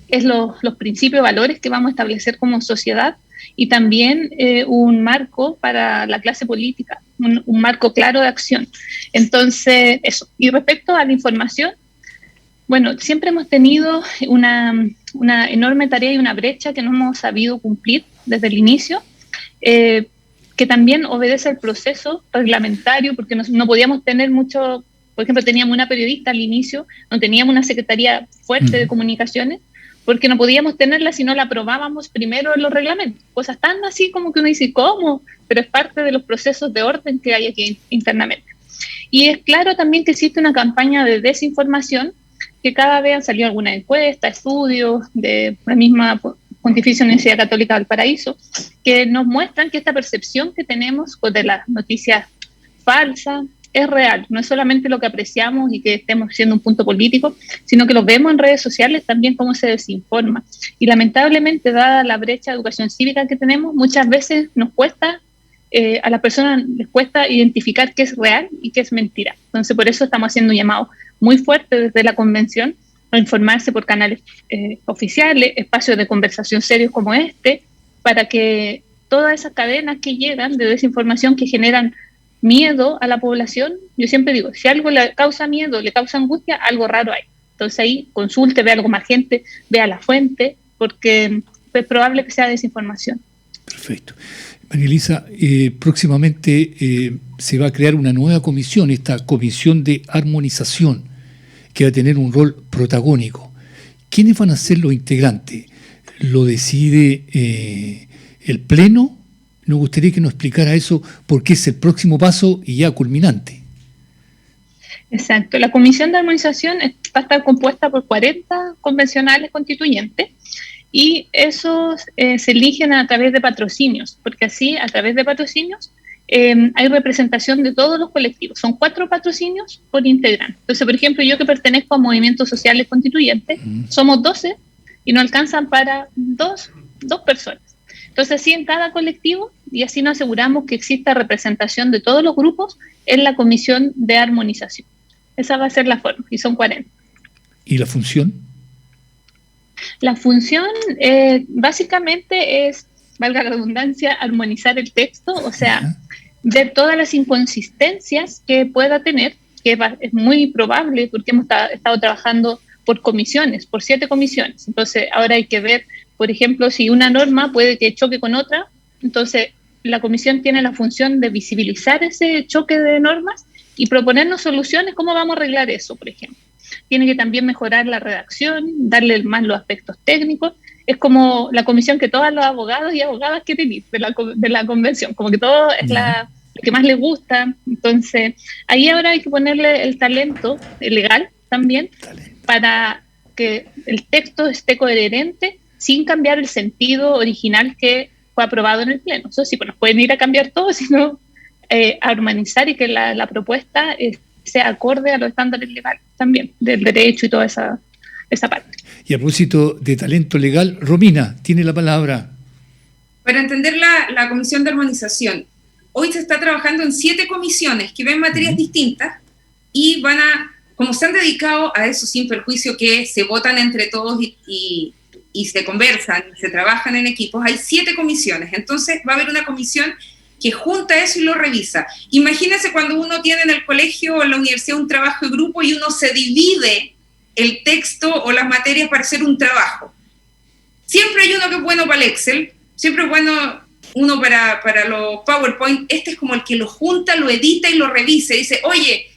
es los principios y valores que vamos a establecer como sociedad y también un marco para la clase política, un marco claro de acción. Entonces, eso. Y respecto a la información, bueno, siempre hemos tenido una enorme tarea y una brecha que no hemos sabido cumplir desde el inicio, que también obedece al proceso reglamentario, porque no podíamos tener mucho, por ejemplo, teníamos una periodista al inicio, no teníamos una secretaría fuerte de comunicaciones, porque no podíamos tenerla si no la aprobábamos primero en los reglamentos. Cosas tan así como que uno dice, ¿cómo? Pero es parte de los procesos de orden que hay aquí internamente. Y es claro también que existe una campaña de desinformación, que cada vez han salido alguna encuesta, estudios de la misma Pontificia Universidad Católica del Paraíso, que nos muestran que esta percepción que tenemos de las noticias falsas es real, no es solamente lo que apreciamos y que estemos siendo un punto político, sino que lo vemos en redes sociales también cómo se desinforma. Y lamentablemente, dada la brecha de educación cívica que tenemos, muchas veces nos cuesta, a las personas les cuesta identificar qué es real y qué es mentira. Entonces, por eso estamos haciendo un llamado muy fuerte desde la convención a informarse por canales oficiales, espacios de conversación serios como este, para que todas esas cadenas que llegan de desinformación que generan miedo a la población, yo siempre digo, si algo le causa miedo, le causa angustia, algo raro hay. Entonces ahí consulte, vea algo más gente, vea la fuente, porque es probable que sea desinformación. Perfecto. María Elisa, próximamente se va a crear una nueva comisión, esta comisión de armonización, que va a tener un rol protagónico. ¿Quiénes van a ser los integrantes? ¿Lo decide el Pleno? Nos gustaría que nos explicara eso, porque es el próximo paso y ya culminante. Exacto. La Comisión de Armonización va a estar compuesta por 40 convencionales constituyentes y esos se eligen a través de patrocinios, porque así, a través de patrocinios, hay representación de todos los colectivos. Son 4 patrocinios por integrante. Entonces, por ejemplo, yo que pertenezco a Movimientos Sociales Constituyentes, somos 12 y no alcanzan para dos personas. Entonces, así en cada colectivo, y así nos aseguramos que exista representación de todos los grupos en la Comisión de Armonización. Esa va a ser la forma, y son 40. ¿Y la función? La función básicamente es, valga la redundancia, armonizar el texto, o sea, ver todas las inconsistencias que pueda tener, que es muy probable porque hemos estado trabajando por comisiones, por 7 comisiones. Entonces, ahora hay que ver, por ejemplo, si una norma puede que choque con otra, entonces la comisión tiene la función de visibilizar ese choque de normas y proponernos soluciones, cómo vamos a arreglar eso, por ejemplo. Tiene que también mejorar la redacción, darle más los aspectos técnicos. Es como la comisión que todos los abogados y abogadas quieren ir de la convención, como que todo es la que más les gusta. Entonces, ahí ahora hay que ponerle el talento legal también para que el texto esté coherente sin cambiar el sentido original que fue aprobado en el Pleno. Eso sí, pues nos pueden ir a cambiar todo, sino armonizar y que la propuesta sea acorde a los estándares legales también, del derecho y toda esa parte. Y a propósito de talento legal, Romina, tiene la palabra. Para entender la Comisión de Armonización, hoy se está trabajando en 7 comisiones que ven materias distintas y van a, como se han dedicado a eso sin perjuicio que se votan entre todos y se conversan, se trabajan en equipos, hay 7 comisiones. Entonces va a haber una comisión que junta eso y lo revisa. Imagínense cuando uno tiene en el colegio o en la universidad un trabajo de grupo y uno se divide el texto o las materias para hacer un trabajo. Siempre hay uno que es bueno para el Excel, siempre es bueno uno para los PowerPoint. Este es como el que lo junta, lo edita y lo revisa. Dice, oye,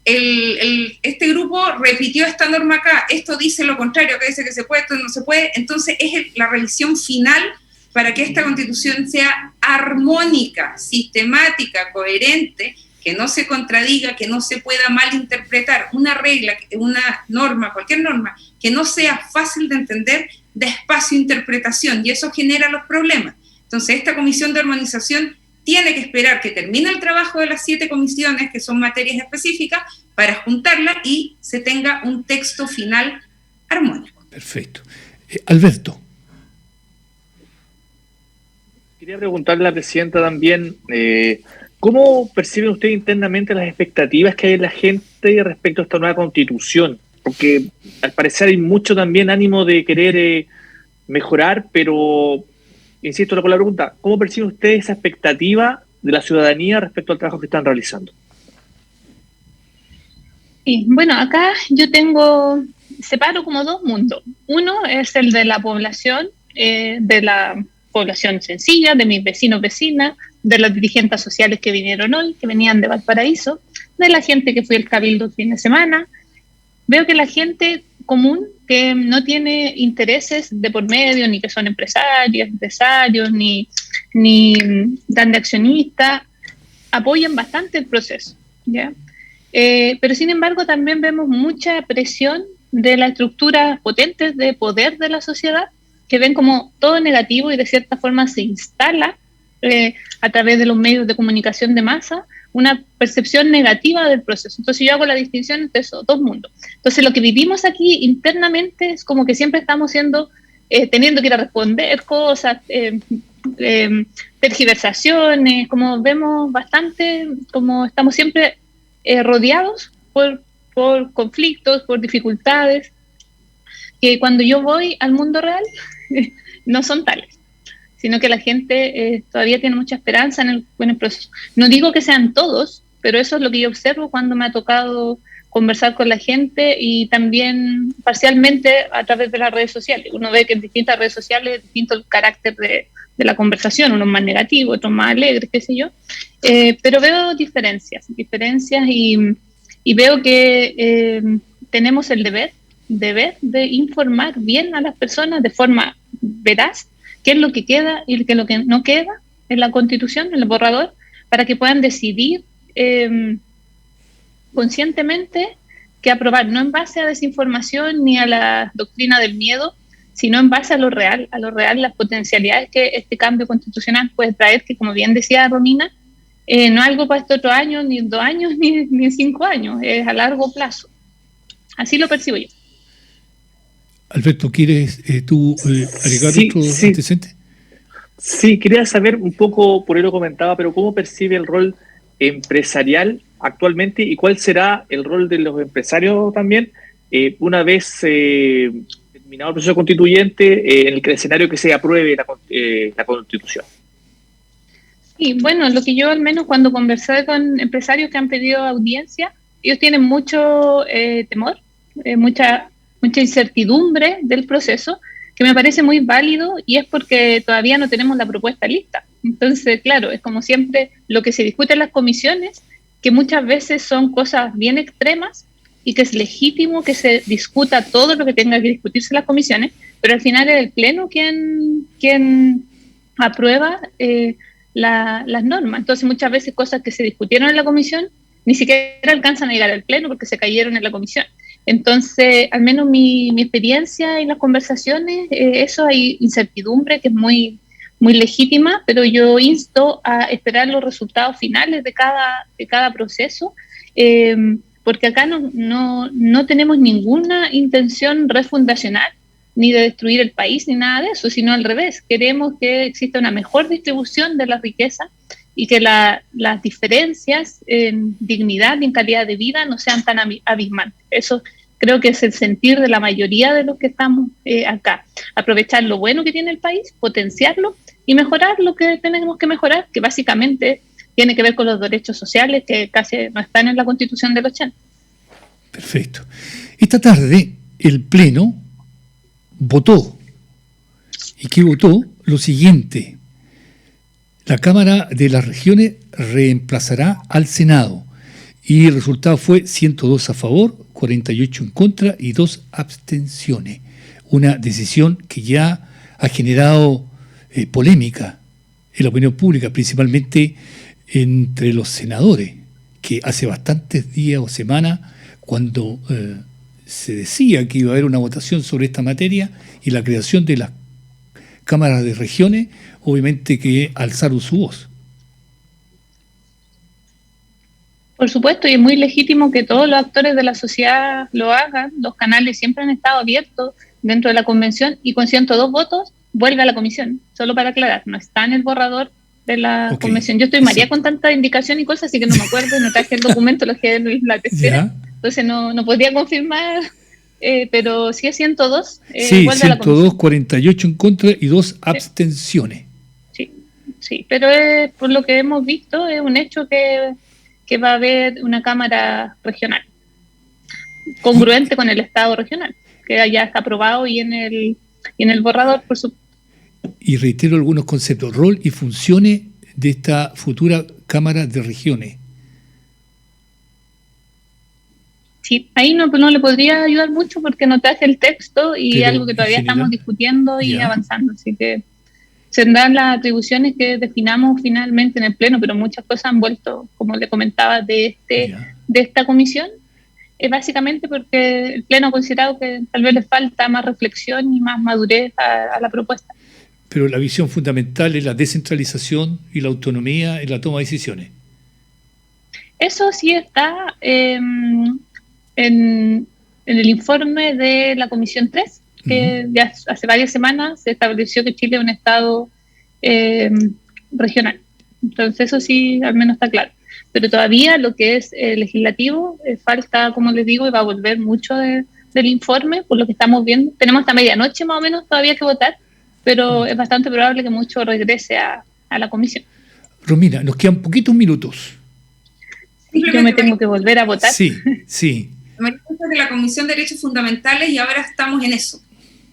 este grupo repitió esta norma acá, esto dice lo contrario, acá dice que se puede, esto no se puede. Entonces es la revisión final para que esta Constitución sea armónica, sistemática, coherente que no se contradiga, que no se pueda malinterpretar una regla, una norma, cualquier norma, que no sea fácil de entender, de espacio de interpretación, y eso genera los problemas. Entonces, esta comisión de armonización tiene que esperar que termine el trabajo de las 7 comisiones, que son materias específicas, para juntarla y se tenga un texto final armónico. Perfecto. Alberto. Quería preguntarle a la presidenta también, ¿cómo perciben ustedes internamente las expectativas que hay en la gente respecto a esta nueva constitución? Porque al parecer hay mucho también ánimo de querer mejorar, pero, insisto con la pregunta, ¿cómo perciben ustedes esa expectativa de la ciudadanía respecto al trabajo que están realizando? Sí, bueno, acá yo separo como 2 mundos. Uno es el de la población sencilla, de mis vecinos, vecinas, de los dirigentes sociales que vinieron hoy, que venían de Valparaíso, de la gente que fue al Cabildo el fin de semana. Veo que la gente común, que no tiene intereses de por medio, ni que son empresarios, ni dan de accionistas, apoyan bastante el proceso, ¿ya? Pero sin embargo también vemos mucha presión de las estructuras potentes de poder de la sociedad, que ven como todo negativo y de cierta forma se instala a través de los medios de comunicación de masa una percepción negativa del proceso. Entonces yo hago la distinción entre esos 2 mundos. Entonces lo que vivimos aquí internamente es como que siempre estamos teniendo que ir a responder cosas, tergiversaciones, como vemos bastante, como estamos siempre rodeados por conflictos, por dificultades, que cuando yo voy al mundo real no son tales, sino que la gente todavía tiene mucha esperanza en el proceso. No digo que sean todos, pero eso es lo que yo observo cuando me ha tocado conversar con la gente y también parcialmente a través de las redes sociales. Uno ve que en distintas redes sociales es distinto el carácter de la conversación, unos más negativos, otros más alegres, qué sé yo, pero veo diferencias y veo que tenemos el deber de informar bien a las personas de forma veraz qué es lo que queda y qué es lo que no queda en la Constitución, en el borrador, para que puedan decidir conscientemente qué aprobar, no en base a desinformación ni a la doctrina del miedo, sino en base a lo real, las potencialidades que este cambio constitucional puede traer, que como bien decía Romina, no es algo para este otro año, ni en 2 años, ni en 5 años, es a largo plazo. Así lo percibo yo. Alberto, ¿quieres tú agregar otro antecedente? Sí, quería saber un poco, por ahí lo comentaba, pero ¿cómo percibe el rol empresarial actualmente y cuál será el rol de los empresarios también una vez terminado el proceso constituyente en el escenario que se apruebe la Constitución? Sí, bueno, lo que yo al menos cuando conversé con empresarios que han pedido audiencia, ellos tienen mucho temor, mucha incertidumbre del proceso, que me parece muy válido y es porque todavía no tenemos la propuesta lista. Entonces, claro, es como siempre lo que se discute en las comisiones, que muchas veces son cosas bien extremas y que es legítimo que se discuta todo lo que tenga que discutirse en las comisiones, pero al final es el Pleno quien aprueba las normas. Entonces, muchas veces cosas que se discutieron en la comisión ni siquiera alcanzan a llegar al Pleno porque se cayeron en la comisión. Entonces, al menos mi experiencia en las conversaciones, eso hay incertidumbre que es muy, muy legítima, pero yo insto a esperar los resultados finales de cada proceso, porque acá no tenemos ninguna intención refundacional, ni de destruir el país, ni nada de eso, sino al revés. Queremos que exista una mejor distribución de la riqueza y que las diferencias en dignidad y en calidad de vida no sean tan abismantes. Eso creo que es el sentir de la mayoría de los que estamos acá. Aprovechar lo bueno que tiene el país, potenciarlo y mejorar lo que tenemos que mejorar, que básicamente tiene que ver con los derechos sociales que casi no están en la Constitución del 80. Perfecto. Esta tarde el Pleno votó. ¿Y qué votó? Lo siguiente. La Cámara de las Regiones reemplazará al Senado y el resultado fue 102 a favor, 48 en contra y 2 abstenciones. Una decisión que ya ha generado polémica en la opinión pública, principalmente entre los senadores, que hace bastantes días o semanas, cuando se decía que iba a haber una votación sobre esta materia y la creación de las cámaras de regiones, obviamente que alzaron su voz. Por supuesto, y es muy legítimo que todos los actores de la sociedad lo hagan. Los canales siempre han estado abiertos dentro de la convención y con 102 votos vuelve a la comisión, solo para aclarar, no está en el borrador de la convención. Yo estoy María con tanta indicación y cosas, así que no me acuerdo, no traje el documento, lo dejé en la tercera, entonces no podría confirmar, pero sí es 102. Sí, 102, 48 en contra y 2 abstenciones. Sí, pero por lo que hemos visto es un hecho que va a haber una cámara regional, congruente con el Estado regional, que ya está aprobado y en el borrador, por supuesto. Y reitero algunos conceptos, rol y funciones de esta futura Cámara de Regiones. Sí, ahí no le podría ayudar mucho porque no traje el texto y pero, algo que todavía estamos discutiendo y avanzando, así que tendrán las atribuciones que definamos finalmente en el Pleno, pero muchas cosas han vuelto, como le comentaba, de esta comisión, básicamente porque el Pleno ha considerado que tal vez le falta más reflexión y más madurez a la propuesta. Pero la visión fundamental es la descentralización y la autonomía en la toma de decisiones. Eso sí está en el informe de la Comisión 3, que ya hace varias semanas se estableció que Chile es un Estado regional. Entonces eso sí, al menos está claro. Pero todavía lo que es legislativo, falta, como les digo, y va a volver mucho del informe, por lo que estamos viendo. Tenemos hasta medianoche más o menos todavía que votar, pero es bastante probable que mucho regrese a la comisión. Romina, nos quedan poquitos minutos. Yo me tengo que volver a votar. Sí. Me parece que la Comisión de Derechos Fundamentales y ahora estamos en eso.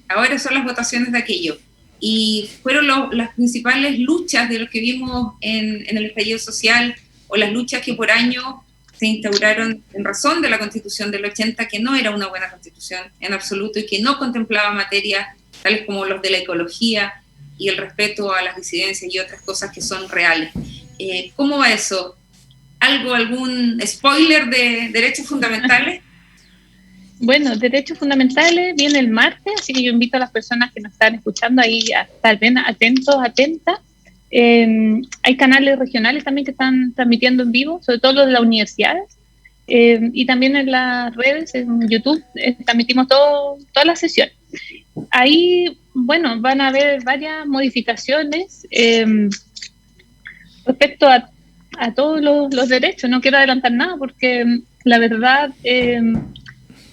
Ahora son las votaciones de aquello. Y fueron las principales luchas de lo que vimos en el estallido social, o las luchas que por años se instauraron en razón de la Constitución del 80, que no era una buena Constitución en absoluto y que no contemplaba materias tales como los de la ecología y el respeto a las disidencias y otras cosas que son reales. ¿Cómo va eso? ¿Algún spoiler de derechos fundamentales? Bueno, derechos fundamentales viene el martes, así que yo invito a las personas que nos están escuchando ahí a estar bien atentos, atentas. Hay canales regionales también que están transmitiendo en vivo, sobre todo los de las universidades, y también en las redes, en YouTube, transmitimos todas las sesiones. Ahí, bueno, van a haber varias modificaciones respecto a todos los derechos. No quiero adelantar nada porque la verdad,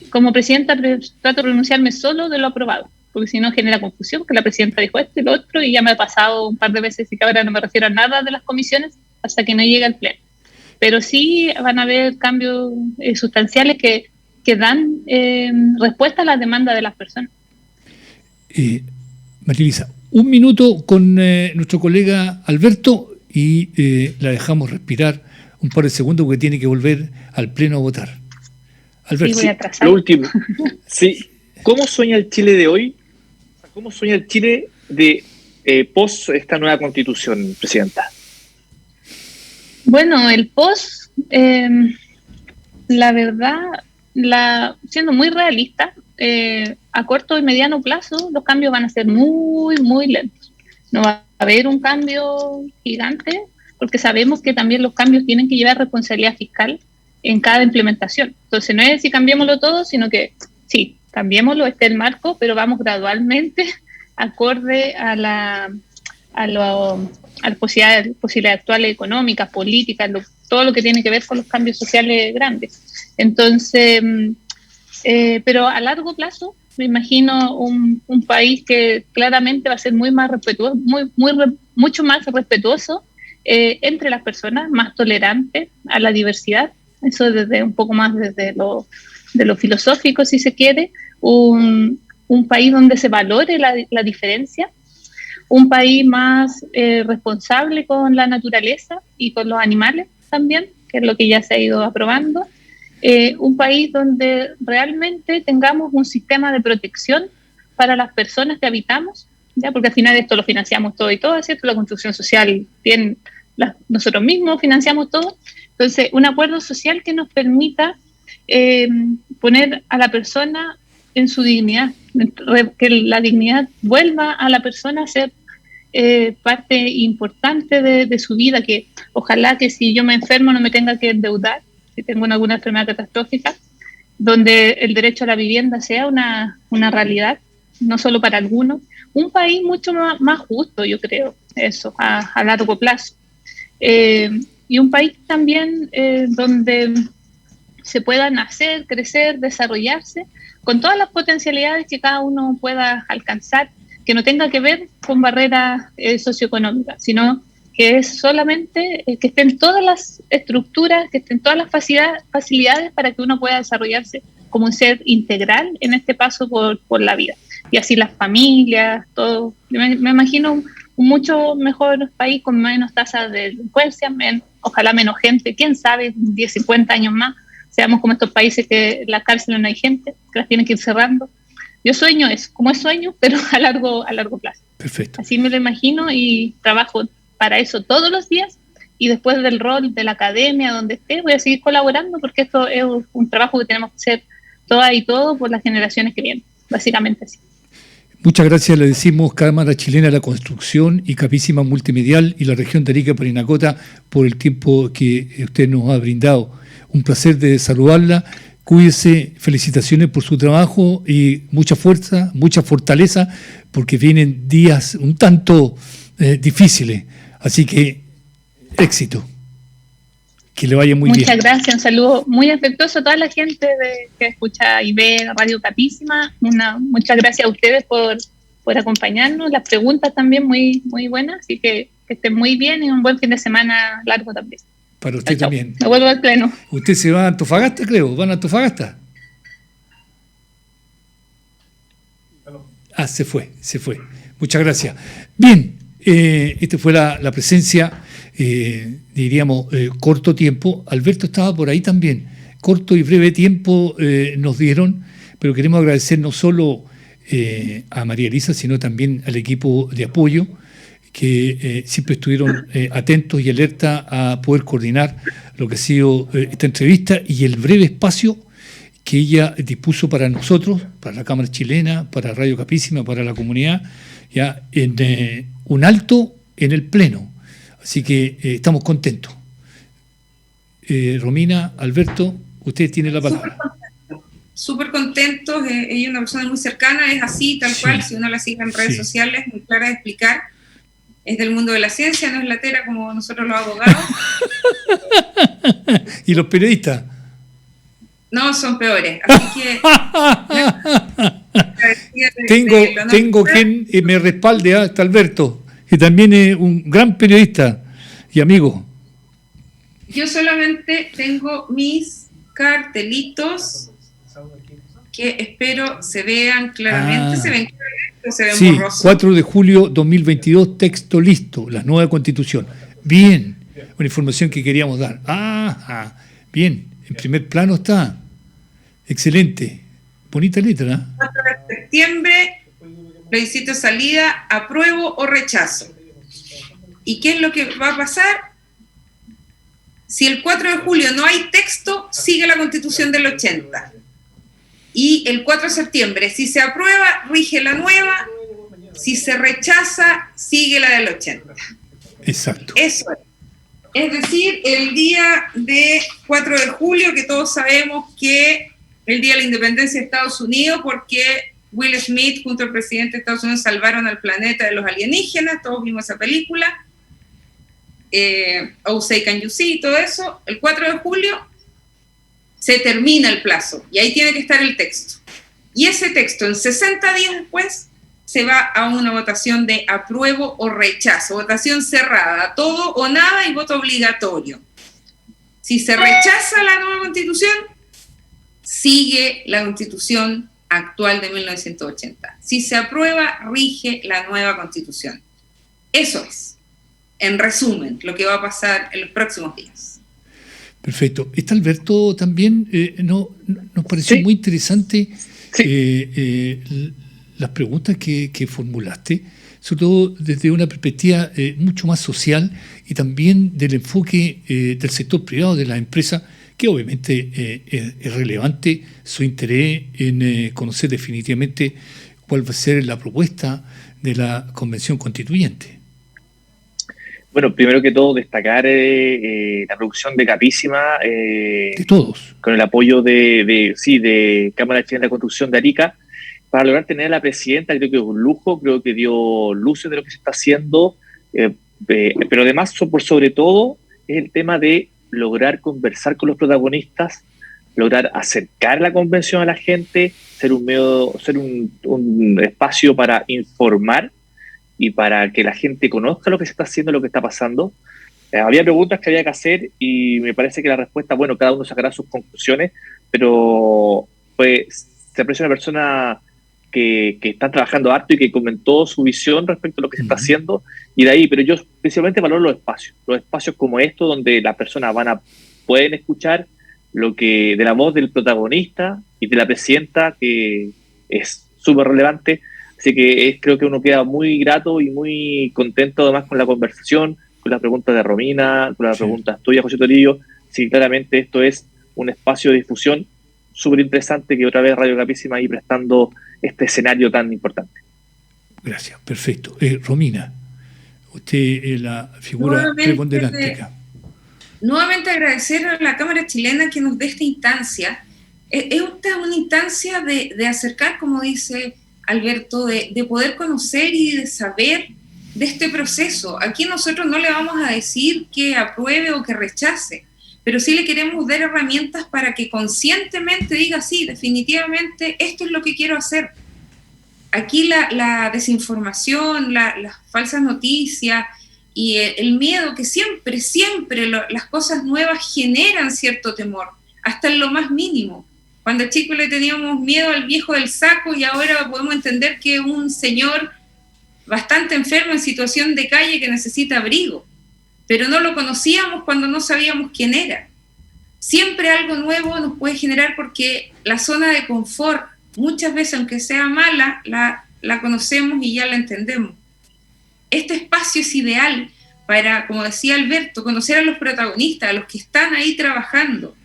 como presidenta trato de pronunciarme solo de lo aprobado, porque si no genera confusión, porque la presidenta dijo esto y lo otro, y ya me ha pasado un par de veces y que ahora no me refiero a nada de las comisiones hasta que no llegue al Pleno. Pero sí van a haber cambios sustanciales que dan respuesta a las demandas de las personas. María Elisa, un minuto con nuestro colega Alberto y la dejamos respirar un par de segundos porque tiene que volver al Pleno a votar. Alberto. Sí, lo último. Sí. ¿Cómo sueña el Chile de hoy? ¿Cómo sueña el Chile de post esta nueva Constitución, Presidenta? Bueno, el post, la verdad, siendo muy realista, a corto y mediano plazo los cambios van a ser muy, muy lentos. No va a haber un cambio gigante porque sabemos que también los cambios tienen que llevar responsabilidad fiscal en cada implementación. Entonces no es si cambiémoslo todo, sino que sí, cambiémoslo, el marco, pero vamos gradualmente acorde a las posibilidades actuales económicas, políticas, todo lo que tiene que ver con los cambios sociales grandes. Entonces, pero a largo plazo me imagino un país que claramente va a ser muy más respetuoso, mucho más respetuoso entre las personas, más tolerante a la diversidad. Eso desde un poco más desde lo filosófico, si se quiere, un país donde se valore la diferencia, un país más responsable con la naturaleza y con los animales también, que es lo que ya se ha ido aprobando, un país donde realmente tengamos un sistema de protección para las personas que habitamos, ¿ya? Porque al final esto lo financiamos todo y todo, ¿cierto? La construcción social, nosotros mismos financiamos todo, Entonces, un acuerdo social que nos permita poner a la persona en su dignidad, que la dignidad vuelva a la persona a ser parte importante de su vida, que ojalá que si yo me enfermo no me tenga que endeudar, si tengo alguna enfermedad catastrófica, donde el derecho a la vivienda sea una realidad, no solo para algunos. Un país mucho más justo, yo creo, eso, a largo plazo. Y un país también donde se pueda nacer, crecer, desarrollarse, con todas las potencialidades que cada uno pueda alcanzar, que no tenga que ver con barreras socioeconómicas, sino que es solamente que estén todas las estructuras, que estén todas las facilidades para que uno pueda desarrollarse como un ser integral en este paso por la vida. Y así las familias, todo. Me imagino un mucho mejor país con menos tasas de delincuencia, ojalá menos gente, quién sabe, 10, 50 años más, seamos como estos países que en las cárceles no hay gente, que las tienen que ir cerrando. Yo sueño eso, como es sueño, pero a largo plazo. Perfecto. Así me lo imagino y trabajo para eso todos los días, y después del rol de la academia, donde esté, voy a seguir colaborando, porque esto es un trabajo que tenemos que hacer todas y todos por las generaciones que vienen, básicamente así. Muchas gracias, le decimos Cámara Chilena de la Construcción y Capísima Multimedial y la región de Arica Parinacota por el tiempo que usted nos ha brindado. Un placer de saludarla. Cuídese, felicitaciones por su trabajo y mucha fuerza, mucha fortaleza, porque vienen días un tanto difíciles. Así que éxito. Que le vaya muy bien. Muchas gracias, un saludo muy afectuoso a toda la gente que escucha y ve Radio Capísima. Muchas gracias a ustedes por acompañarnos. Las preguntas también muy, muy buenas, así que estén muy bien y un buen fin de semana largo también. Para usted chao, también. Me vuelvo al pleno. Usted se va a Antofagasta, creo. ¿Van a Antofagasta? Se fue. Muchas gracias. Bien, esta fue la presencia, diríamos, corto tiempo. Alberto estaba por ahí también. Corto y breve tiempo nos dieron, pero queremos agradecer no solo a María Elisa, sino también al equipo de apoyo, que siempre estuvieron atentos y alerta a poder coordinar lo que ha sido esta entrevista y el breve espacio que ella dispuso para nosotros, para la Cámara Chilena, para Radio Capísima, para la comunidad, ya en un alto en el Pleno. Así que estamos contentos. Romina, Alberto, usted tiene la palabra. Súper contentos. Ella es una persona muy cercana, es así, tal cual. Si uno la sigue en redes sociales, muy clara de explicar. Es del mundo de la ciencia, no es latera como nosotros los abogados. ¿Y los periodistas? No, son peores. Así que tengo quien me respalde, hasta Alberto, que también es un gran periodista y amigo. Yo solamente tengo mis cartelitos que espero se vean claramente. ¿Se ven claramente o se ven sí, borrosos? 4 de julio 2022, texto listo, la nueva Constitución. Bien, una información que queríamos dar. Bien, en primer plano está. Excelente. Bonita letra, ¿eh? 4 de septiembre, plebiscito de salida, apruebo o rechazo. ¿Y qué es lo que va a pasar? Si el 4 de julio no hay texto, sigue la Constitución del 80. Y el 4 de septiembre, si se aprueba, rige la nueva. Si se rechaza, sigue la del 80. Exacto. Eso es. Es decir, el día de 4 de julio, que todos sabemos que el día de la independencia de Estados Unidos, porque Will Smith junto al presidente de Estados Unidos salvaron al planeta de los alienígenas, todos vimos esa película, Oh Say Can You See, todo eso. El 4 de julio se termina el plazo y ahí tiene que estar el texto. Y ese texto en 60 días después se va a una votación de apruebo o rechazo, votación cerrada, todo o nada y voto obligatorio. Si se rechaza la nueva Constitución, sigue la Constitución actual de 1980. Si se aprueba, rige la nueva Constitución. Eso es, en resumen, lo que va a pasar en los próximos días. Perfecto. Está Alberto también, nos pareció muy interesante las preguntas que formulaste sobre todo desde una perspectiva mucho más social y también del enfoque del sector privado, de las empresas, que obviamente es relevante su interés en conocer definitivamente cuál va a ser la propuesta de la Convención Constituyente. Bueno, primero que todo, destacar la producción de Capísima. De todos. Con el apoyo de Cámara Chilena de Construcción de Arica, para lograr tener a la presidenta. Creo que es un lujo, creo que dio luces de lo que se está haciendo, pero además, por sobre todo, es el tema de lograr conversar con los protagonistas, lograr acercar la convención a la gente, ser un espacio para informar y para que la gente conozca lo que se está haciendo, lo que está pasando. Había preguntas que había que hacer y me parece que la respuesta, bueno, cada uno sacará sus conclusiones, pero pues se aprecia una persona que está trabajando harto y que comentó su visión respecto a lo que se está haciendo, y de ahí, pero yo principalmente valoro los espacios como estos, donde las personas pueden escuchar lo que de la voz del protagonista y de la presidenta, que es súper relevante. Así que creo que uno queda muy grato y muy contento además con la conversación, con las preguntas de Romina, con las preguntas tuyas, José Torillo. Sí, claramente esto es un espacio de difusión súper interesante, que otra vez Radio Capísima ahí prestando este escenario tan importante. Gracias, perfecto. Romina, usted es la figura preponderante acá. Nuevamente agradecer a la Cámara Chilena que nos dé esta instancia. Es una instancia de acercar, como dice Alberto, de poder conocer y de saber de este proceso. Aquí nosotros no le vamos a decir que apruebe o que rechace, pero sí le queremos dar herramientas para que conscientemente diga, sí, definitivamente esto es lo que quiero hacer. Aquí la desinformación, las falsas noticias y el miedo, que siempre las cosas nuevas generan cierto temor, hasta en lo más mínimo. Cuando chicos le teníamos miedo al viejo del saco, y ahora podemos entender que es un señor bastante enfermo en situación de calle que necesita abrigo, pero no lo conocíamos cuando no sabíamos quién era. Siempre algo nuevo nos puede generar, porque la zona de confort, muchas veces, aunque sea mala, la conocemos y ya la entendemos. Este espacio es ideal para, como decía Alberto, conocer a los protagonistas, a los que están ahí trabajando,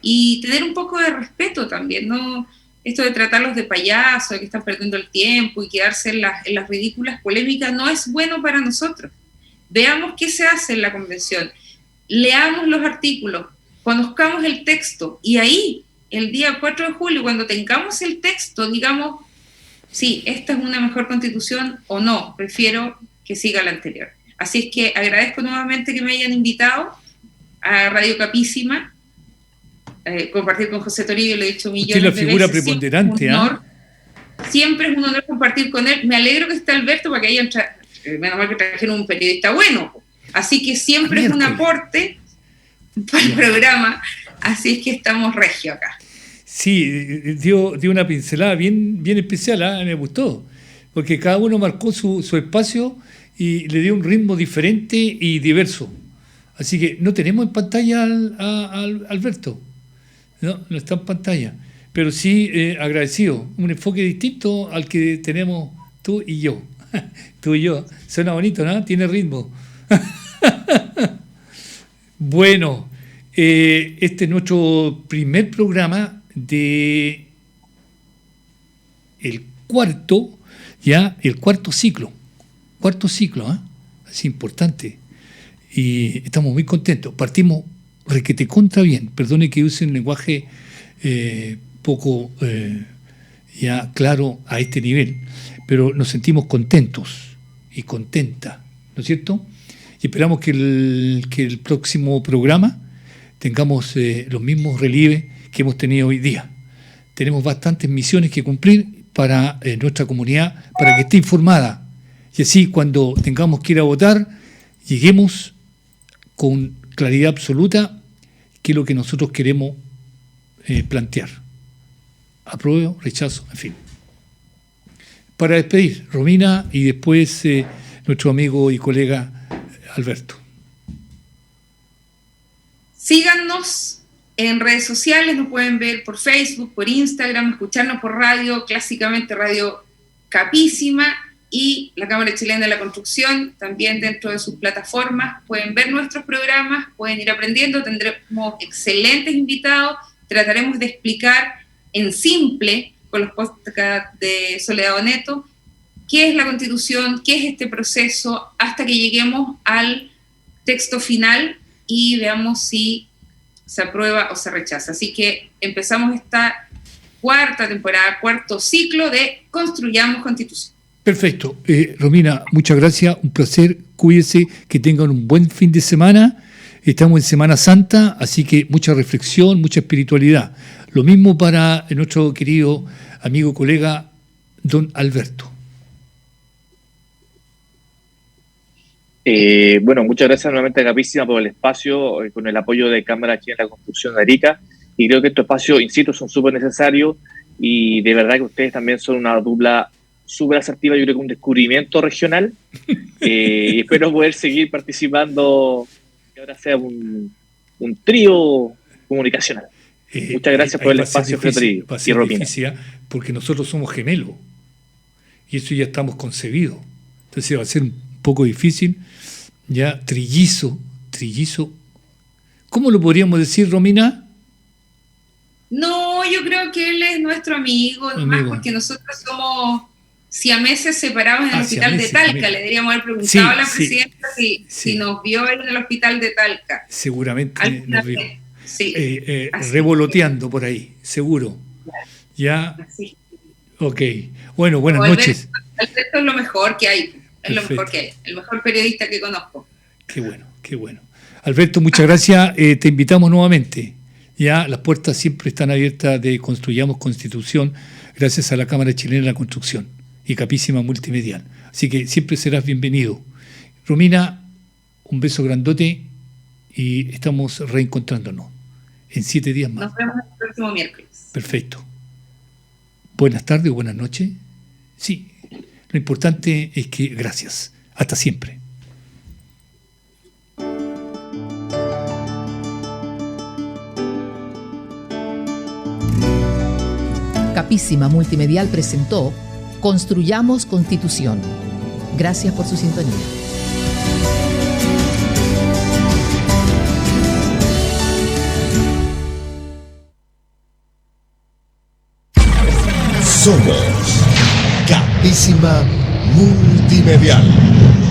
y tener un poco de respeto también, ¿no? Esto de tratarlos de payasos, de que están perdiendo el tiempo y quedarse en las ridículas polémicas, no es bueno para nosotros. Veamos qué se hace en la convención, leamos los artículos, conozcamos el texto, y ahí, el día 4 de julio, cuando tengamos el texto, digamos, sí, esta es una mejor constitución o no, prefiero que siga la anterior. Así es que agradezco nuevamente que me hayan invitado a Radio Capísima, compartir con José Torillo, lo he dicho millones de veces. Usted es la figura preponderante, siempre es un honor compartir con él. Me alegro que esté Alberto, para que hayan menos mal que trajeron un periodista bueno. Así que siempre es un aporte para el programa. Así es que estamos regio acá. Sí, dio una pincelada bien especial, me gustó. Porque cada uno marcó su espacio y le dio un ritmo diferente y diverso. Así que no tenemos en pantalla al Alberto. No está en pantalla. Pero sí agradecido. Un enfoque distinto al que tenemos tú y yo. Tú y yo. Suena bonito, ¿no? Tiene ritmo. Bueno, este es nuestro primer programa de el cuarto ciclo. Cuarto ciclo, es importante. Y estamos muy contentos. Partimos requete contra bien. Perdone que use un lenguaje poco ya claro a este nivel, pero nos sentimos contentos y contenta, ¿no es cierto? Y esperamos que el próximo programa tengamos los mismos relieves que hemos tenido hoy día. Tenemos bastantes misiones que cumplir para nuestra comunidad, para que esté informada. Y así, cuando tengamos que ir a votar, lleguemos con claridad absoluta qué es lo que nosotros queremos plantear. Apruebo, rechazo, en fin. Para despedir, Romina, y después nuestro amigo y colega Alberto. Síganos en redes sociales, nos pueden ver por Facebook, por Instagram, escucharnos por radio, clásicamente Radio Capísima, y la Cámara Chilena de la Construcción, también dentro de sus plataformas, pueden ver nuestros programas, pueden ir aprendiendo, tendremos excelentes invitados, trataremos de explicar en simple, con los podcasts de Soledad Oneto, qué es la Constitución, qué es este proceso, hasta que lleguemos al texto final y veamos si se aprueba o se rechaza. Así que empezamos esta cuarta temporada, cuarto ciclo de Construyamos Constitución. Perfecto. Romina, muchas gracias, un placer, cuídense, que tengan un buen fin de semana. Estamos en Semana Santa, así que mucha reflexión, mucha espiritualidad. Lo mismo para nuestro querido amigo, colega, don Alberto. Bueno, muchas gracias nuevamente a Capísima por el espacio, con el apoyo de Cámara Chilena de la Construcción de Arica, y creo que estos espacios, insisto, son súper necesarios, y de verdad que ustedes también son una dupla súper asertiva, yo creo que un descubrimiento regional, y espero poder seguir participando, que ahora sea un trío comunicacional. Muchas gracias por el espacio, Frederic y Romina. Porque nosotros somos gemelos, y eso ya estamos concebidos, entonces va a ser un poco difícil, ya trillizo, ¿cómo lo podríamos decir, Romina? No, yo creo que él es nuestro amigo, nomás porque nosotros somos siameses separados en el hospital de Talca. Amigo. Le deberíamos haber preguntado a la presidenta si nos vio en el hospital de Talca. Seguramente nos vio. Revoloteando por ahí, seguro. Ya. Así. Ok. Bueno, buenas noches. Alberto es lo mejor que hay. Es lo mejor que hay. El mejor periodista que conozco. Qué bueno. Alberto, muchas gracias. Te invitamos nuevamente. Ya las puertas siempre están abiertas de Construyamos Constitución, gracias a la Cámara Chilena de la Construcción y Capísima Multimedial. Así que siempre serás bienvenido. Romina, un beso grandote y estamos reencontrándonos en 7 días más. Nos vemos el próximo miércoles. Perfecto. Buenas tardes o buenas noches. Sí, lo importante es que gracias. Hasta siempre. Capísima Multimedial presentó Construyamos Constitución. Gracias por su sintonía. Somos Capísima Multimedial.